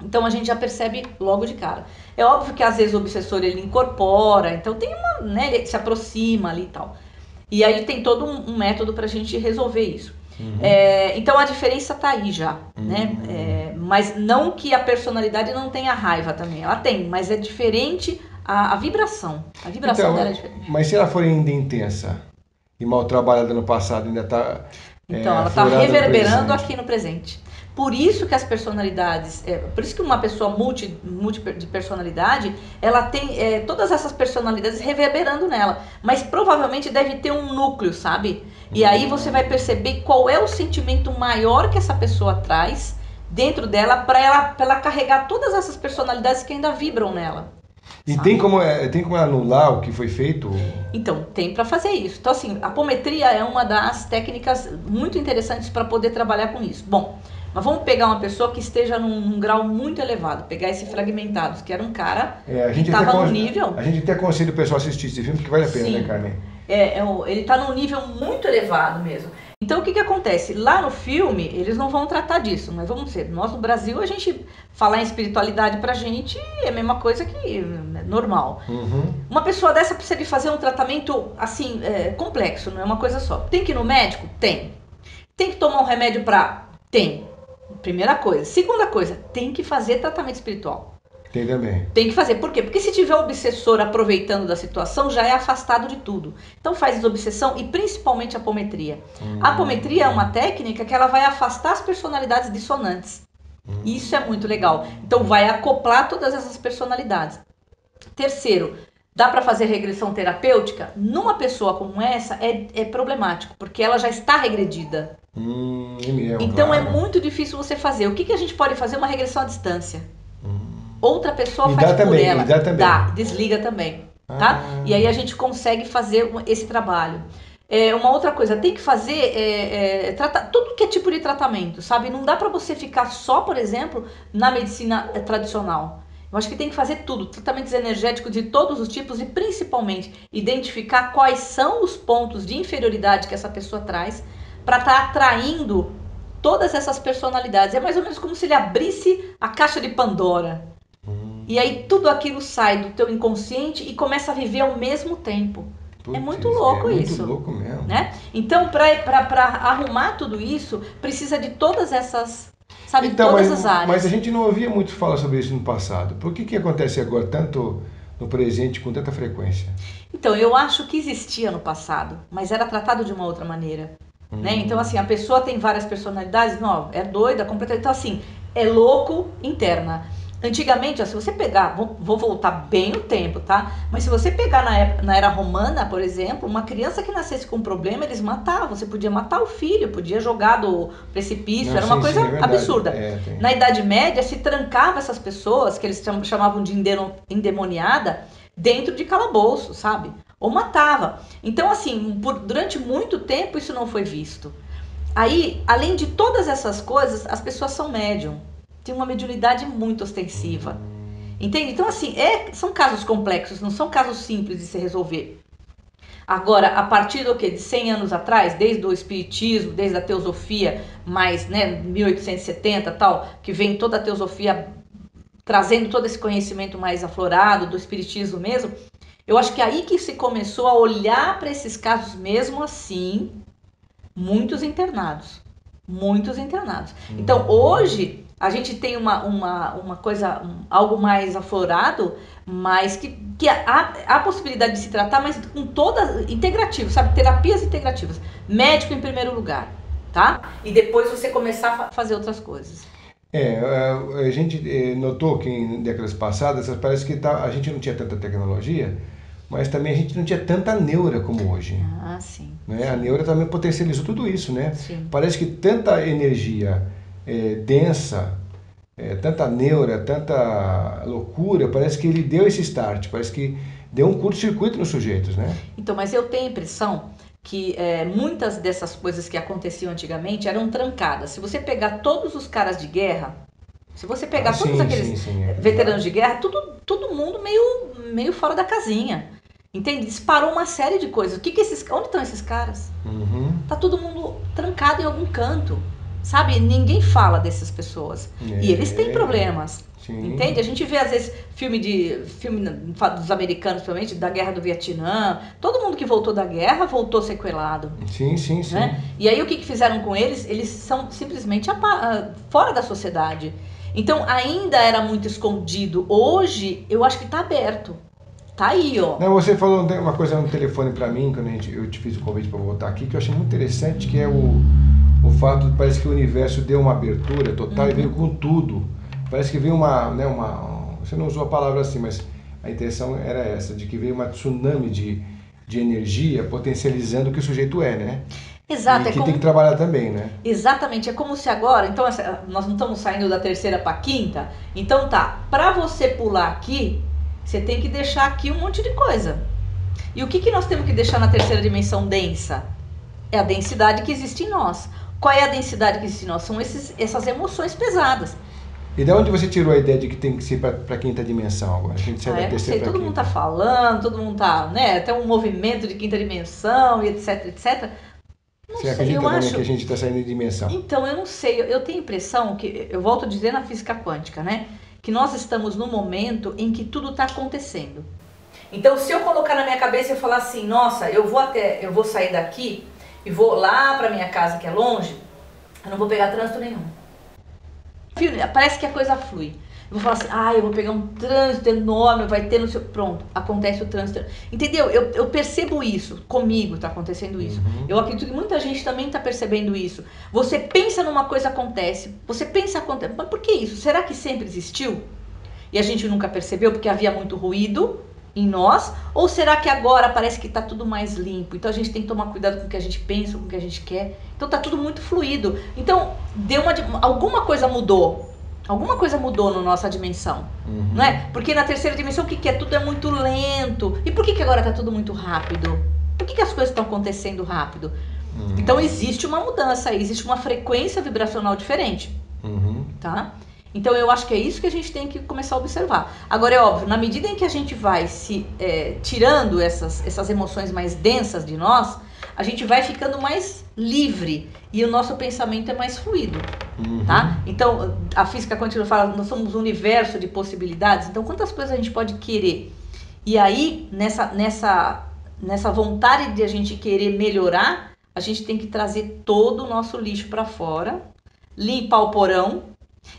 Então, a gente já percebe logo de cara. É óbvio que, às vezes, o obsessor, ele incorpora, então tem uma, né, ele se aproxima ali e tal. E aí tem todo um método pra gente resolver isso. Então, a diferença tá aí já, né? Mas não que a personalidade não tenha raiva também, ela tem, mas é diferente a vibração. A vibração Então, dela é diferente. mas se ela for ainda intensa e mal trabalhada no passado, ainda está. Então, ela está reverberando aqui no presente. Por isso que as personalidades, por isso que uma pessoa multi de personalidade, ela tem todas essas personalidades reverberando nela. Mas provavelmente deve ter um núcleo, sabe? E aí você vai perceber qual é o sentimento maior que essa pessoa traz dentro dela para ela carregar todas essas personalidades que ainda vibram nela. E tem como anular o que foi feito? Então, tem para fazer isso. Então, assim, a apometria é uma das técnicas muito interessantes para poder trabalhar com isso. Bom, mas vamos pegar uma pessoa que esteja num grau muito elevado, pegar esse Fragmentados, que era um cara que estava num nível... A gente até aconselha o pessoal a assistir esse filme, porque vale a pena, Sim. Né, Carmen? Ele está num nível muito elevado mesmo. Então, o que acontece? Lá no filme, eles não vão tratar disso, mas vamos dizer, nós no Brasil, a gente falar em espiritualidade pra gente é a mesma coisa que é normal. Uma pessoa dessa precisa de fazer um tratamento, assim, complexo, não é uma coisa só. Tem que ir no médico? Tem. Tem que tomar um remédio Tem. Primeira coisa. Segunda coisa, tem que fazer tratamento espiritual. Tem também. Tem que fazer. Por quê? Porque se tiver obsessor aproveitando da situação, já é afastado de tudo. Então faz desobsessão e principalmente a apometria. A apometria é uma técnica que ela vai afastar as personalidades dissonantes. Isso é muito legal. Então vai acoplar todas essas personalidades. Terceiro, dá para fazer regressão terapêutica? Numa pessoa como essa é problemático, porque ela já está regredida. Então claro. é muito difícil você fazer. O que a gente pode fazer? Uma regressão à distância. Outra pessoa E faz dá por também, ela. e dá também. Dá, desliga também. Tá? E aí a gente consegue fazer esse trabalho. Uma outra coisa, tem que fazer tudo que é tipo de tratamento, sabe? Não dá pra você ficar só, por exemplo, na medicina tradicional. Eu acho que tem que fazer tudo, tratamentos energéticos de todos os tipos e principalmente identificar quais são os pontos de inferioridade que essa pessoa traz para estar atraindo todas essas personalidades. É mais ou menos como se ele abrisse a caixa de Pandora. E aí tudo aquilo sai do teu inconsciente e começa a viver ao mesmo tempo. É muito louco isso. É muito louco mesmo. Né? Então, para arrumar tudo isso, precisa de todas essas, sabe, então, todas as áreas. Mas a gente não ouvia muito falar sobre isso no passado. Por que acontece agora, tanto no presente, com tanta frequência? Então, eu acho que existia no passado, mas era tratado de uma outra maneira. Né? Então, assim, a pessoa tem várias personalidades, não, é doida, completamente. Então, assim, é louco interna. Antigamente, ó, se você pegar, vou voltar bem no tempo, tá? Mas se você pegar na era romana, por exemplo, uma criança que nascesse com um problema, eles matavam. Você podia matar o filho, podia jogar do precipício, era uma coisa absurda. Na Idade Média, se trancava essas pessoas, que eles chamavam de endemoniada, dentro de calabouço, sabe? Ou matava. Então, assim, durante muito tempo isso não foi visto. Aí, além de todas essas coisas, as pessoas são médium. Tem uma mediunidade muito ostensiva. Entende? Então, assim, são casos complexos, não são casos simples de se resolver. Agora, a partir do quê? De 100 anos atrás, desde o espiritismo, desde a teosofia, mais, né, 1870 tal, que vem toda a teosofia trazendo todo esse conhecimento mais aflorado do espiritismo mesmo, eu acho que é aí que se começou a olhar para esses casos mesmo assim, muitos internados. Muitos internados. Então, hoje, a gente tem uma coisa, algo mais aflorado, mas que há possibilidade de se tratar, mas com todas, integrativo, sabe? Terapias integrativas. Médico em primeiro lugar, tá? E depois você começar a fazer outras coisas. A gente notou que em décadas passadas parece que a gente não tinha tanta tecnologia, mas também a gente não tinha tanta neura como hoje. Ah, sim. Né? Sim. A neura também potencializou tudo isso, né? Sim. Parece que tanta energia densa, tanta neura, tanta loucura, parece que ele deu esse start, parece que deu um curto-circuito nos sujeitos, né? Então, mas eu tenho a impressão que muitas dessas coisas que aconteciam antigamente eram trancadas. Se você pegar todos os caras de guerra, se você pegar todos aqueles veteranos de guerra, todo mundo meio fora da casinha. Entende? Disparou uma série de coisas. Onde estão esses caras? Uhum. Tá todo mundo trancado em algum canto. Sabe? Ninguém fala dessas pessoas. E eles têm problemas. Sim. Entende? A gente vê, às vezes, filme dos americanos, principalmente, da Guerra do Vietnã. Todo mundo que voltou da guerra voltou sequelado. Sim, sim, sim. Né? E aí o que fizeram com eles? Eles são simplesmente fora da sociedade. Então ainda era muito escondido. Hoje eu acho que está aberto. Tá aí, ó. Não, você falou uma coisa no telefone para mim, quando eu te fiz o convite para voltar aqui, que eu achei muito interessante, que é o fato de parece que o universo deu uma abertura total e veio com tudo. Parece que veio você não usou a palavra assim, mas a intenção era essa, de que veio uma tsunami de energia potencializando o que o sujeito é, né? Exato. E que tem que trabalhar também, né? Exatamente, é como se agora, então nós não estamos saindo da terceira para quinta, então tá, para você pular aqui, você tem que deixar aqui um monte de coisa. E o que nós temos que deixar na terceira dimensão densa? É a densidade que existe em nós. Qual é a densidade que existe em nós? São essas emoções pesadas. E de onde você tirou a ideia de que tem que ser para a quinta dimensão agora? A gente sai da terceira para todo mundo tá falando, todo mundo tá, né, até um movimento de quinta dimensão, e etc, etc. Você acredita também que a gente está saindo de dimensão? Então, eu não sei, eu tenho a impressão que, eu volto a dizer na física quântica, né? Que nós estamos no momento em que tudo está acontecendo. Então, se eu colocar na minha cabeça e falar assim, nossa, eu vou sair daqui e vou lá para minha casa que é longe, eu não vou pegar trânsito nenhum. Parece que a coisa flui. Eu vou falar assim, eu vou pegar um trânsito enorme, vai ter no seu... Pronto, acontece o trânsito. Entendeu? Eu percebo isso, comigo está acontecendo isso. Uhum. Eu acredito que muita gente também está percebendo isso. Você pensa numa coisa, acontece. Você pensa, acontece. Mas por que isso? Será que sempre existiu? E a gente nunca percebeu porque havia muito ruído em nós? Ou será que agora parece que está tudo mais limpo? Então a gente tem que tomar cuidado com o que a gente pensa, com o que a gente quer. Então está tudo muito fluido. Então alguma coisa mudou. Alguma coisa mudou na nossa dimensão, não é? Porque na terceira dimensão o que é? Tudo é muito lento. E por que agora está tudo muito rápido? Por que as coisas estão acontecendo rápido? Então existe uma mudança, existe uma frequência vibracional diferente, tá? Então eu acho que é isso que a gente tem que começar a observar. Agora é óbvio, na medida em que a gente vai tirando essas emoções mais densas de nós, a gente vai ficando mais livre e o nosso pensamento é mais fluido, tá? Então, a física quântica fala, nós somos um universo de possibilidades, então quantas coisas a gente pode querer? E aí, nessa vontade de a gente querer melhorar, a gente tem que trazer todo o nosso lixo para fora, limpar o porão,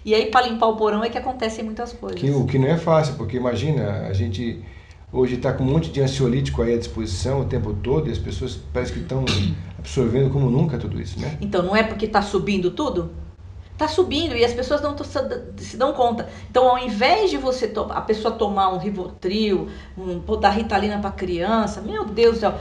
e aí para limpar o porão é que acontecem muitas coisas. O que não é fácil, porque imagina, a gente... Hoje está com um monte de ansiolítico aí à disposição o tempo todo e as pessoas parece que estão absorvendo como nunca tudo isso, né? Então, não é porque está subindo tudo? Está subindo e as pessoas não se dão conta. Então, ao invés de a pessoa tomar um Rivotril, dar Ritalina para criança, meu Deus do céu,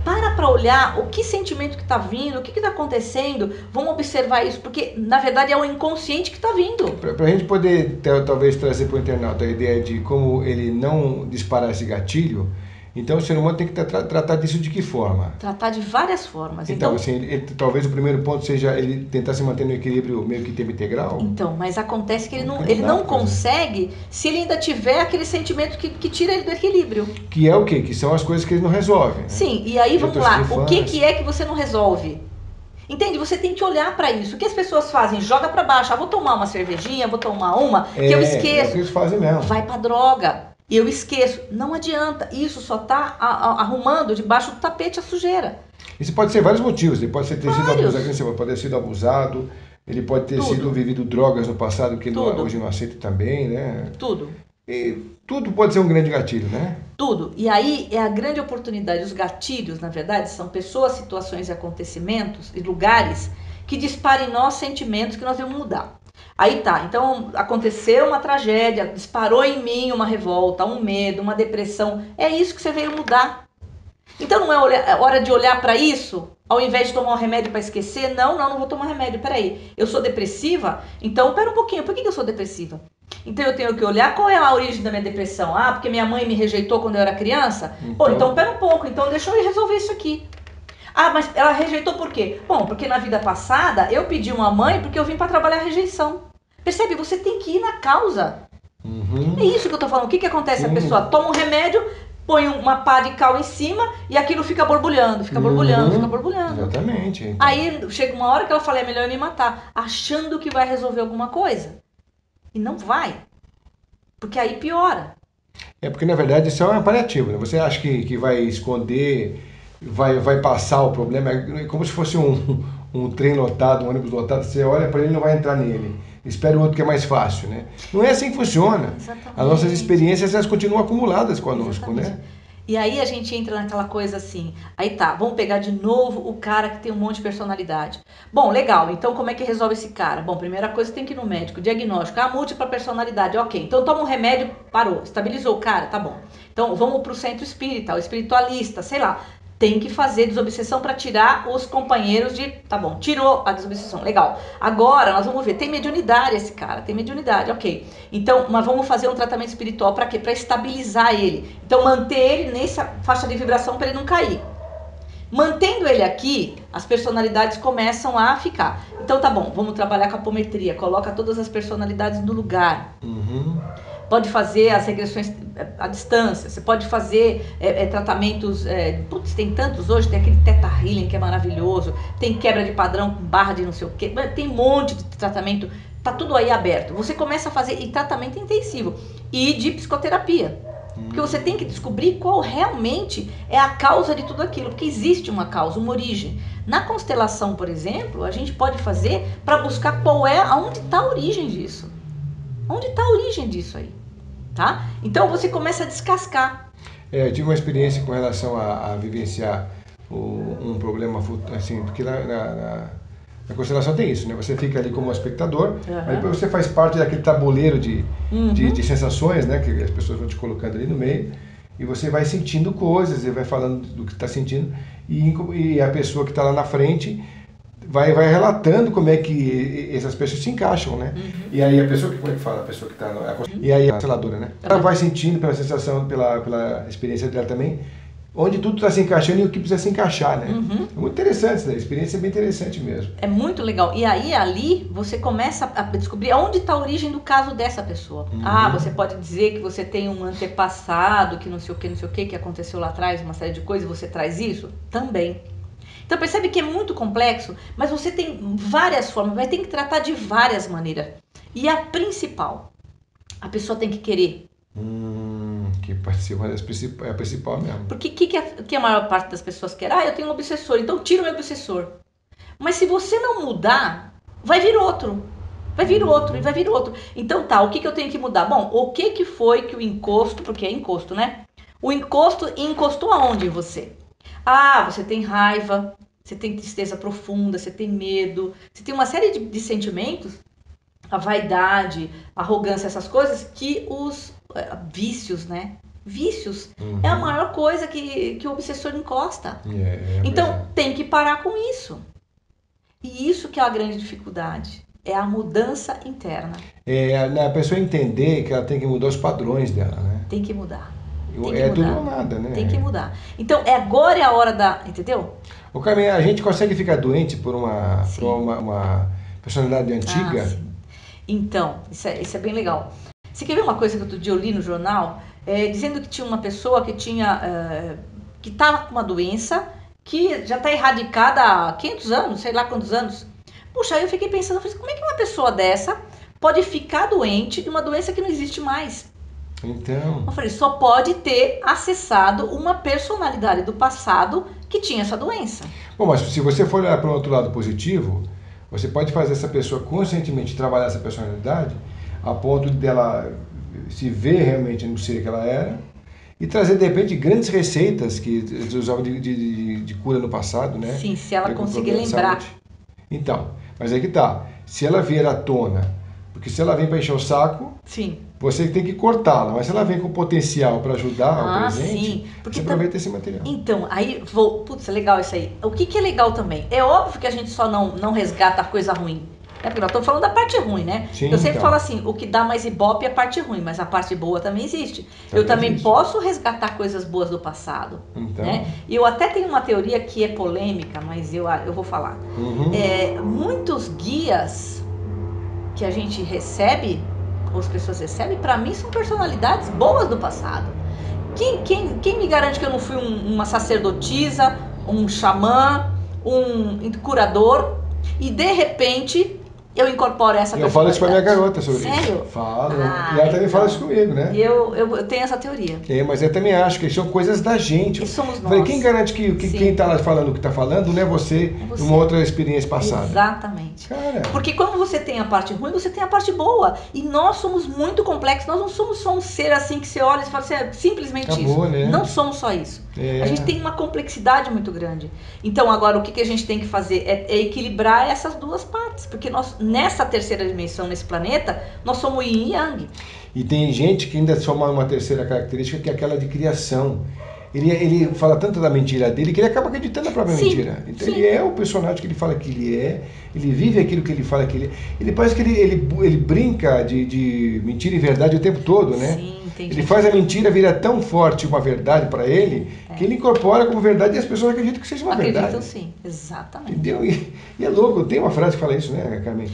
para olhar o que sentimento que está vindo, o que está acontecendo, vamos observar isso, porque na verdade é o inconsciente que está vindo. Para a gente poder talvez trazer para o internauta a ideia de como ele não disparar esse gatilho, Então o ser humano tem que tratar disso de que forma? Tratar de várias formas. Então, assim, talvez o primeiro ponto seja ele tentar se manter no equilíbrio meio que tempo integral? Então, mas acontece que ele não consegue se ele ainda tiver aquele sentimento que tira ele do equilíbrio. Que é o quê? Que são as coisas que ele não resolve. Né? Sim, e aí vamos lá, o que é que você não resolve? Entende? Você tem que olhar para isso. O que as pessoas fazem? Joga para baixo. Ah, vou tomar uma cervejinha, vou tomar uma, que eu esqueço. É o que eles fazem mesmo. Vai pra droga. E eu esqueço. Não adianta. Isso só tá arrumando debaixo do tapete a sujeira. Isso pode ser vários motivos. Ele pode ter sido abusado, pode ter sido abusado, ele pode ter sido vivido drogas no passado que ele hoje não aceita também, né? Tudo. E tudo pode ser um grande gatilho, né? Tudo. E aí é a grande oportunidade. Os gatilhos, na verdade, são pessoas, situações e acontecimentos e lugares que disparam em nós sentimentos que nós devemos mudar. Aí tá, então aconteceu uma tragédia, disparou em mim uma revolta, um medo, uma depressão. É isso que você veio mudar. Então não é hora de olhar para isso, ao invés de tomar um remédio para esquecer? Não vou tomar remédio, peraí. Eu sou depressiva? Então pera um pouquinho, por que eu sou depressiva? Então eu tenho que olhar qual é a origem da minha depressão. Ah, porque minha mãe me rejeitou quando eu era criança? Então pera um pouco, então deixa eu ir resolver isso aqui. Ah, mas ela rejeitou por quê? Bom, porque na vida passada eu pedi uma mãe porque eu vim para trabalhar a rejeição. Percebe? Você tem que ir na causa. É isso que eu tô falando. O que acontece? A pessoa toma um remédio, põe uma pá de cal em cima e aquilo fica borbulhando, fica borbulhando. Exatamente. Então. Aí chega uma hora que ela fala, é melhor eu me matar, achando que vai resolver alguma coisa. E não vai. Porque aí piora. É porque, na verdade, isso é um paliativo. Né? Você acha que vai esconder, vai passar o problema, é como se fosse um trem lotado, um ônibus lotado, você olha para ele e não vai entrar nele. Espera o outro que é mais fácil, né? Não é assim que funciona. Exatamente. As nossas experiências, elas continuam acumuladas conosco, né? E aí a gente entra naquela coisa assim, aí tá, vamos pegar de novo o cara que tem um monte de personalidade. Bom, legal, então como é que resolve esse cara? Bom, primeira coisa tem que ir no médico, diagnóstico, múltipla personalidade, ok. Então toma um remédio, parou, estabilizou o cara, tá bom. Então vamos pro centro espírita, o espiritualista, sei lá. Tem que fazer desobsessão para tirar os companheiros de... Tá bom, tirou a desobsessão, legal. Agora nós vamos ver, tem mediunidade esse cara, tem mediunidade, ok. Então, mas vamos fazer um tratamento espiritual para quê? Para estabilizar ele. Então, manter ele nessa faixa de vibração para ele não cair. Mantendo ele aqui, as personalidades começam a ficar. Então, tá bom, vamos trabalhar com a apometria, coloca todas as personalidades no lugar. Pode fazer as regressões à distância, você pode fazer tratamentos, putz, tem tantos hoje, tem aquele Theta Healing que é maravilhoso, tem quebra de padrão com barra de não sei o quê, tem um monte de tratamento, tá tudo aí aberto. Você começa a fazer tratamento intensivo e de psicoterapia, porque você tem que descobrir qual realmente é a causa de tudo aquilo, porque existe uma causa, uma origem. Na constelação, por exemplo, a gente pode fazer para buscar aonde está a origem disso. Onde está a origem disso aí? Tá? Então você começa a descascar. Eu tive uma experiência com relação a vivenciar um problema assim, porque na constelação tem isso, né? Você fica ali como espectador, mas depois você faz parte daquele tabuleiro de sensações, né? Que as pessoas vão te colocando ali no meio, e você vai sentindo coisas, e vai falando do que está sentindo, e a pessoa que está lá na frente vai relatando como é que essas pessoas se encaixam, né? E aí a pessoa que, como é que fala? A pessoa que está e aí a consteladora, né? Ela vai sentindo pela sensação, pela experiência dela também, onde tudo está se encaixando e o que precisa se encaixar, né? É muito interessante isso daí, a experiência é bem interessante mesmo. É muito legal. E aí ali você começa a descobrir onde está a origem do caso dessa pessoa. Você pode dizer que você tem um antepassado, que não sei o que aconteceu lá atrás, uma série de coisas, você traz isso? Também. Então percebe que é muito complexo, mas você tem várias formas, vai ter que tratar de várias maneiras. E a principal, a pessoa tem que querer. Que participa é a principal mesmo. Porque o que a maior parte das pessoas quer? Eu tenho um obsessor, então tira o meu obsessor. Mas se você não mudar, vai vir outro. Vai vir outro e vai vir outro. Então tá, o que eu tenho que mudar? Bom, o que foi que o encosto, porque é encosto, né? O encosto encostou aonde em você? Você tem raiva, você tem tristeza profunda, você tem medo, você tem uma série de sentimentos, a vaidade, a arrogância, essas coisas, que os vícios, né? Vícios é a maior coisa que o obsessor encosta. Então tem que parar com isso. E isso que é a grande dificuldade, é a mudança interna. A pessoa entender que ela tem que mudar os padrões dela, né? Tem que mudar. Tem que É mudar. tudo ou nada, né? Tem que mudar. Então, agora é a hora da... Entendeu? O Carmen, a gente consegue ficar doente por Sim. uma personalidade antiga? Sim. Então, isso é bem legal. Você quer ver uma coisa que outro dia eu li no jornal? Dizendo que tinha uma pessoa que que estava com uma doença que já está erradicada há 500 anos, sei lá quantos anos. Puxa, aí eu fiquei pensando, como é que uma pessoa dessa pode ficar doente de uma doença que não existe mais? Então... Eu falei, só pode ter acessado uma personalidade do passado que tinha essa doença. Bom, mas se você for olhar para o outro lado positivo, você pode fazer essa pessoa conscientemente trabalhar essa personalidade a ponto dela se ver realmente no ser que ela era e trazer, de repente, grandes receitas que eles usavam de cura no passado, né? Sim, se ela conseguir lembrar. Então, mas aí que tá. Se ela vier à tona, porque se ela vem para encher o saco, sim, você tem que cortá-la. Mas se ela vem com potencial para ajudar o presente, sim. Porque você aproveita esse material. Então, aí, putz, é legal isso aí. O que é legal também? É óbvio que a gente só não resgata a coisa ruim. Porque nós estamos falando da parte ruim, né? Sim, eu sempre então. falo assim, o que dá mais ibope é a parte ruim, mas a parte boa também existe. Eu também posso resgatar coisas boas do passado. Então. Né? E eu até tenho uma teoria que é polêmica, mas eu vou falar. Muitos guias que a gente recebe, ou as pessoas recebem, para mim são personalidades boas do passado. Quem me garante que eu não fui uma sacerdotisa, um xamã, um curador, e de repente eu incorporo essa personalidade? Eu falo isso pra minha garota sobre isso. Sério? Falo. E ela também fala isso comigo, né? Eu tenho essa teoria. Mas eu também acho que são coisas da gente. E somos nós. Falei, quem garante que quem tá lá falando o que tá falando não é você, numa outra experiência passada? Exatamente. Cara. Porque quando você tem a parte ruim, você tem a parte boa. E nós somos muito complexos. Nós não somos só um ser assim que você olha e fala assim, é simplesmente Acabou, isso. Né? Não somos só isso. A gente tem uma complexidade muito grande. Então agora o que a gente tem que fazer é equilibrar essas duas partes. Porque nós, nessa terceira dimensão, nesse planeta, nós somos yin e yang. E tem gente que ainda soma uma terceira característica, que é aquela de criação. Ele fala tanto da mentira dele que ele acaba acreditando na própria mentira. Então ele é o personagem que ele fala que ele vive aquilo que ele fala que ele é. Ele parece que ele brinca de mentira e verdade o tempo todo, né? Sim, entendi. Ele faz a mentira virar tão forte uma verdade para ele, que ele incorpora como verdade e as pessoas acreditam que seja uma verdade. Acreditam sim, exatamente. Entendeu? E é louco, tem uma frase que fala isso, né, Carmen?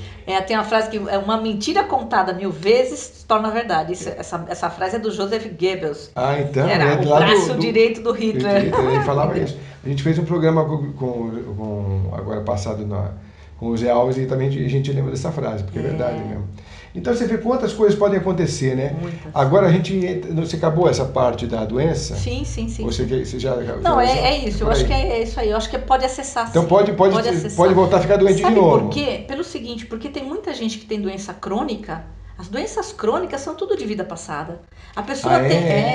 Tem uma frase que é uma mentira contada 1000 vezes se torna verdade. Essa frase é do Joseph Goebbels. Então. Era o braço direito do Hitler. Ele falava isso. A gente fez um programa agora passado com o Zé Alves e também a gente lembra dessa frase, porque é verdade mesmo. Então você vê quantas coisas podem acontecer, né? Muitas. Agora você acabou essa parte da doença? Sim. Você já não, é isso. Eu acho que é isso aí. Eu acho que pode acessar. Então sim. pode voltar a ficar doente de novo. Sabe por quê? Pelo seguinte, porque tem muita gente que tem doença crônica. As doenças crônicas são tudo de vida passada. A pessoa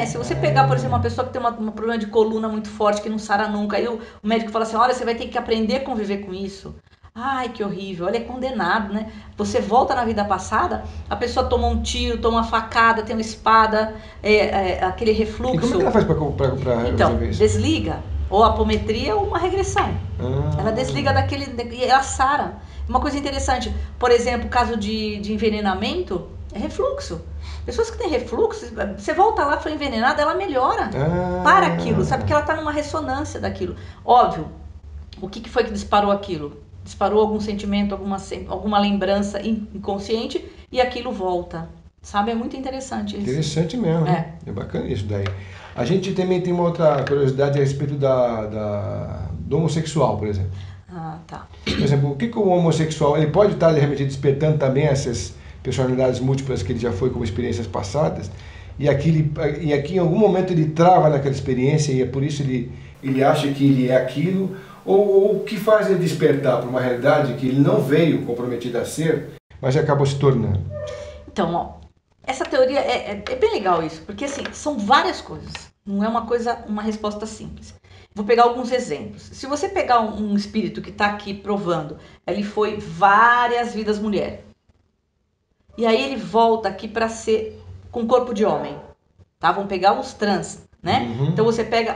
se você pegar, por exemplo, uma pessoa que tem um problema de coluna muito forte, que não sara nunca, aí o médico fala assim, olha, você vai ter que aprender a conviver com isso. Ai, que horrível, olha, é condenado, né? Você volta na vida passada, a pessoa toma um tiro, toma uma facada, tem uma espada, aquele refluxo. E como é que ela faz para então, resolver isso? Desliga, ou apometria ou uma regressão. Ela desliga e ela sara. Uma coisa interessante, por exemplo, caso de envenenamento, é refluxo. Pessoas que têm refluxo, você volta lá, foi envenenada, ela melhora para aquilo, sabe? Porque ela está numa ressonância daquilo. Óbvio, o que foi que disparou aquilo? Disparou algum sentimento, alguma lembrança inconsciente e aquilo volta. Sabe? É muito interessante isso. Interessante mesmo, né? É bacana isso daí. A gente também tem uma outra curiosidade a respeito do homossexual, por exemplo. Tá. Por exemplo, o que o homossexual ele pode estar realmente despertando também essas personalidades múltiplas que ele já foi como experiências passadas e aqui em algum momento ele trava naquela experiência e é por isso ele acha que ele é aquilo ou o que faz ele despertar para uma realidade que ele não veio comprometido a ser, mas acabou se tornando. Então, essa teoria é bem legal isso, porque assim, são várias coisas, não é uma resposta simples. Vou pegar alguns exemplos. Se você pegar um espírito que está aqui provando, ele foi várias vidas mulher, e aí ele volta aqui para ser com corpo de homem, tá? Vamos pegar os trans, né? Então você pega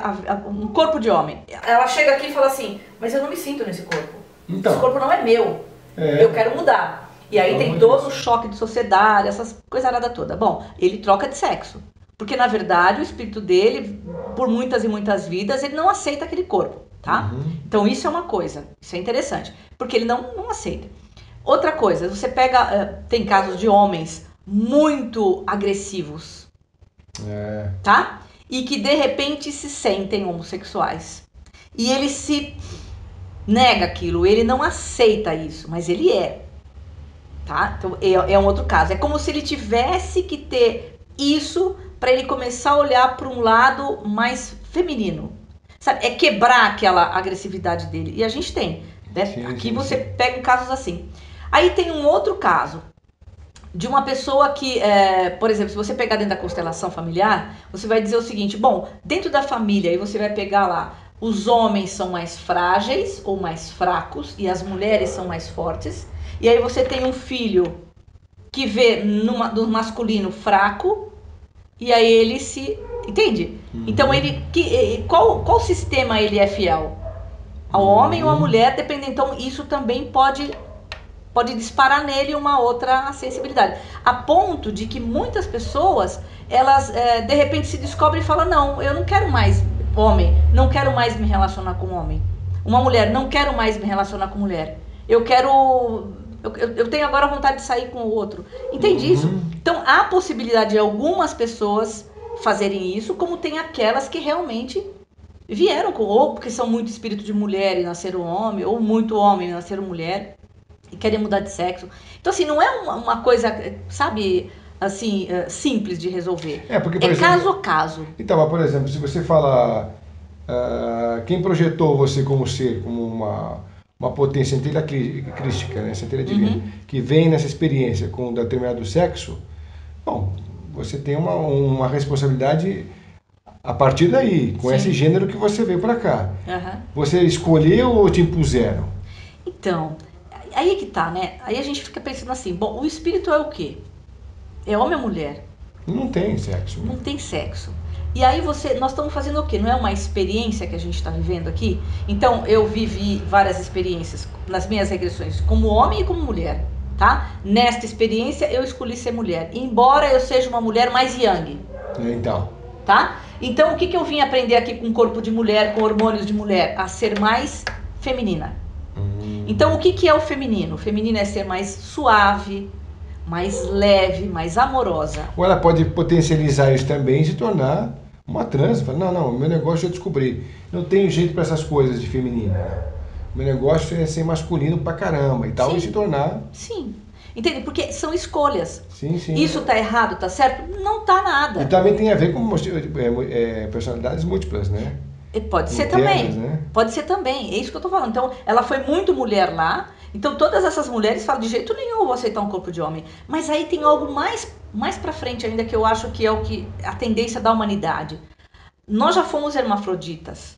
um corpo de homem, ela chega aqui e fala assim, mas eu não me sinto nesse corpo, esse corpo não é meu, eu quero mudar. E aí tem todo o choque de sociedade, essas coisaradas todas. Bom, ele troca de sexo. Porque, na verdade, o espírito dele, por muitas e muitas vidas, ele não aceita aquele corpo, tá? Então, isso é uma coisa, isso é interessante, porque ele não aceita. Outra coisa, você pega, tem casos de homens muito agressivos, tá? E que, de repente, se sentem homossexuais. E ele se nega aquilo, ele não aceita isso, mas ele é, tá? Então, é um outro caso. É como se ele tivesse que ter isso para ele começar a olhar para um lado mais feminino, sabe? É quebrar aquela agressividade dele. E a gente tem, né? Sim, aqui sim, você sim. pega casos assim. Aí tem um outro caso de uma pessoa que, por exemplo, se você pegar dentro da constelação familiar, você vai dizer o seguinte: bom, dentro da família, aí você vai pegar lá, os homens são mais frágeis ou mais fracos e as mulheres são mais fortes. E aí você tem um filho que vê no masculino fraco. E aí ele se... Entende? Então, qual sistema ele é fiel? Ao homem ou à mulher, dependendo. Então, isso também pode disparar nele uma outra sensibilidade. A ponto de que muitas pessoas, elas, de repente, se descobrem e falam: não, eu não quero mais homem, não quero mais me relacionar com homem. Uma mulher, não quero mais me relacionar com mulher. Eu quero... Eu tenho agora vontade de sair com o outro. Entende isso? Então, há possibilidade de algumas pessoas fazerem isso, como tem aquelas que realmente vieram com, ou porque são muito espírito de mulher e nasceram homem, ou muito homem e nasceram mulher, e querem mudar de sexo. Então, assim, não é uma coisa, sabe, assim, simples de resolver. Porque, por é exemplo, caso a caso. Então, mas, por exemplo, se você fala quem projetou você como ser, como uma potência centelha crística, né, centelha divina, que vem nessa experiência com um determinado sexo, bom, você tem uma responsabilidade a partir daí, com Sim. esse gênero que você veio para cá. Uhum. Você escolheu ou te impuseram? Então, aí é que tá, né? Aí a gente fica pensando assim: bom, o espírito é o quê? É homem ou mulher? Não tem sexo. Não tem sexo. E aí nós estamos fazendo o quê? Não é uma experiência que a gente está vivendo aqui? Então, eu vivi várias experiências nas minhas regressões, como homem e como mulher, tá? Nesta experiência, eu escolhi ser mulher, embora eu seja uma mulher mais yang. Então. Tá? Então, o que eu vim aprender aqui com o corpo de mulher, com hormônios de mulher? A ser mais feminina. Então, o que é o feminino? O feminino é ser mais suave, mais leve, mais amorosa. Ou ela pode potencializar isso também e se tornar uma trans. Não, meu negócio eu descobri. Não tenho jeito para essas coisas de feminina. Meu negócio é ser masculino pra caramba e tal. Sim. E se tornar... Sim. Entende? Porque são escolhas. Sim, sim. Isso tá errado, tá certo? Não tá nada. E também tem a ver com personalidades múltiplas, né? Pode ser Internas, também. né? Pode ser também. É isso que eu tô falando. Então, ela foi muito mulher lá. Então, todas essas mulheres falam: de jeito nenhum eu vou aceitar um corpo de homem. Mas aí tem algo mais pra frente ainda, que eu acho que é o que a tendência da humanidade. Nós já fomos hermafroditas.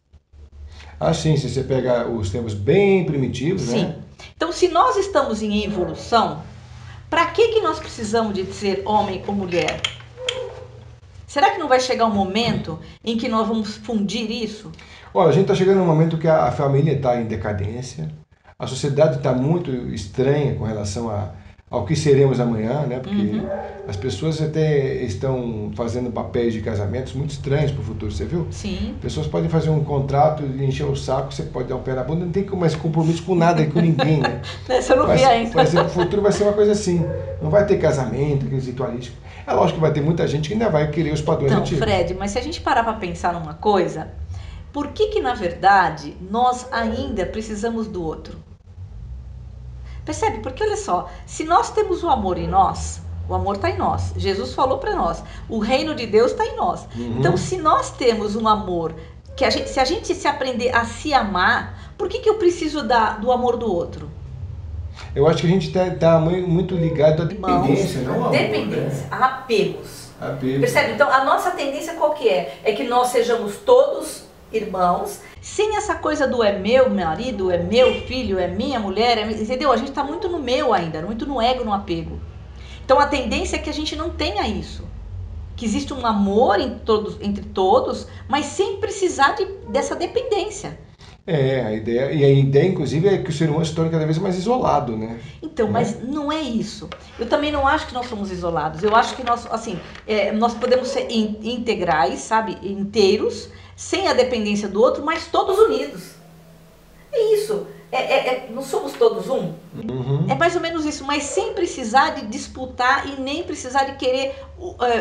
Ah, sim. Se você pegar os tempos bem primitivos, Sim. né? Então, se nós estamos em evolução, pra que nós precisamos de ser homem ou mulher? Será que não vai chegar um momento em que nós vamos fundir isso? Olha, a gente está chegando num momento que a família está em decadência, a sociedade está muito estranha com relação ao que seremos amanhã, né? Porque as pessoas até estão fazendo papéis de casamentos muito estranhos para o futuro, você viu? Sim. Pessoas podem fazer um contrato e encher o saco, você pode dar um pé na bunda, não tem mais compromisso com nada, com ninguém, né? Essa eu não vi ainda. Por exemplo, o futuro vai ser uma coisa assim, não vai ter casamento, aqueles ritualísticos. É lógico que vai ter muita gente que ainda vai querer os padrões Então, antigos. Fred, mas se a gente parar para pensar numa coisa, por que na verdade nós ainda precisamos do outro? Percebe? Porque olha só, se nós temos o amor em nós, o amor está em nós. Jesus falou para nós, o reino de Deus está em nós. Então, se nós temos um amor, se a gente se aprender a se amar, por que eu preciso do amor do outro? Eu acho que a gente está muito ligado à dependência, não ao amor, dependência, a apegos. Apego. Percebe? Então, a nossa tendência qual que é? É que nós sejamos todos irmãos, sem essa coisa do é meu marido, é meu filho, é minha mulher, entendeu? A gente está muito no meu ainda, muito no ego, no apego. Então, a tendência é que a gente não tenha isso. Que existe um amor entre todos, mas sem precisar dessa dependência. A ideia, inclusive, é que o ser humano se torne cada vez mais isolado, né? Então, mas não é isso. Eu também não acho que nós somos isolados. Eu acho que nós, assim, nós podemos ser integrais, sabe? Inteiros, sem a dependência do outro, mas todos unidos. É isso. Não somos todos um? Uhum. É mais ou menos isso, mas sem precisar de disputar e nem precisar de querer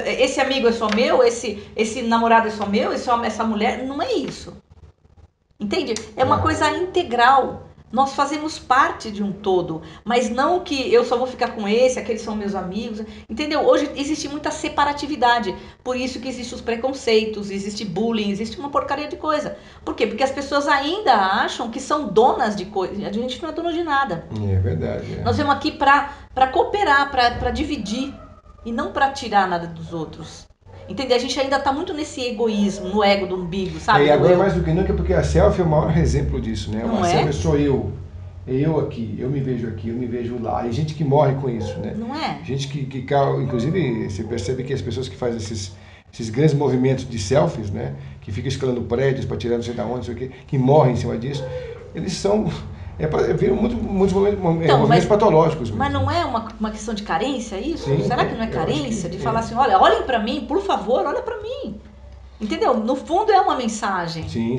esse amigo é só meu, esse namorado é só meu, essa mulher. Não é isso. Entende? É uma coisa integral. Nós fazemos parte de um todo, mas não que eu só vou ficar com esse, aqueles são meus amigos. Entendeu? Hoje existe muita separatividade, por isso que existem os preconceitos, existe bullying, existe uma porcaria de coisa. Por quê? Porque as pessoas ainda acham que são donas de coisas. A gente não é dono de nada. É verdade. Nós viemos aqui para cooperar, para dividir e não para tirar nada dos outros. Entendeu? A gente ainda está muito nesse egoísmo, no ego do umbigo, sabe? E agora mais do que nunca, porque a selfie é o maior exemplo disso, né? Não a selfie é? sou eu. Eu aqui, eu me vejo lá. E gente que morre com isso, né? Não é? Gente inclusive, você percebe que as pessoas que fazem esses grandes movimentos de selfies, né? Que ficam escalando prédios para tirar não sei de onde, não sei o quê, que morrem em cima disso, eles são... viram muitos movimentos patológicos. Mas não é uma questão de carência isso? Sim, Será que não é carência? De falar assim, olha, olhem para mim, por favor, olha para mim. Entendeu? No fundo é uma mensagem. Sim.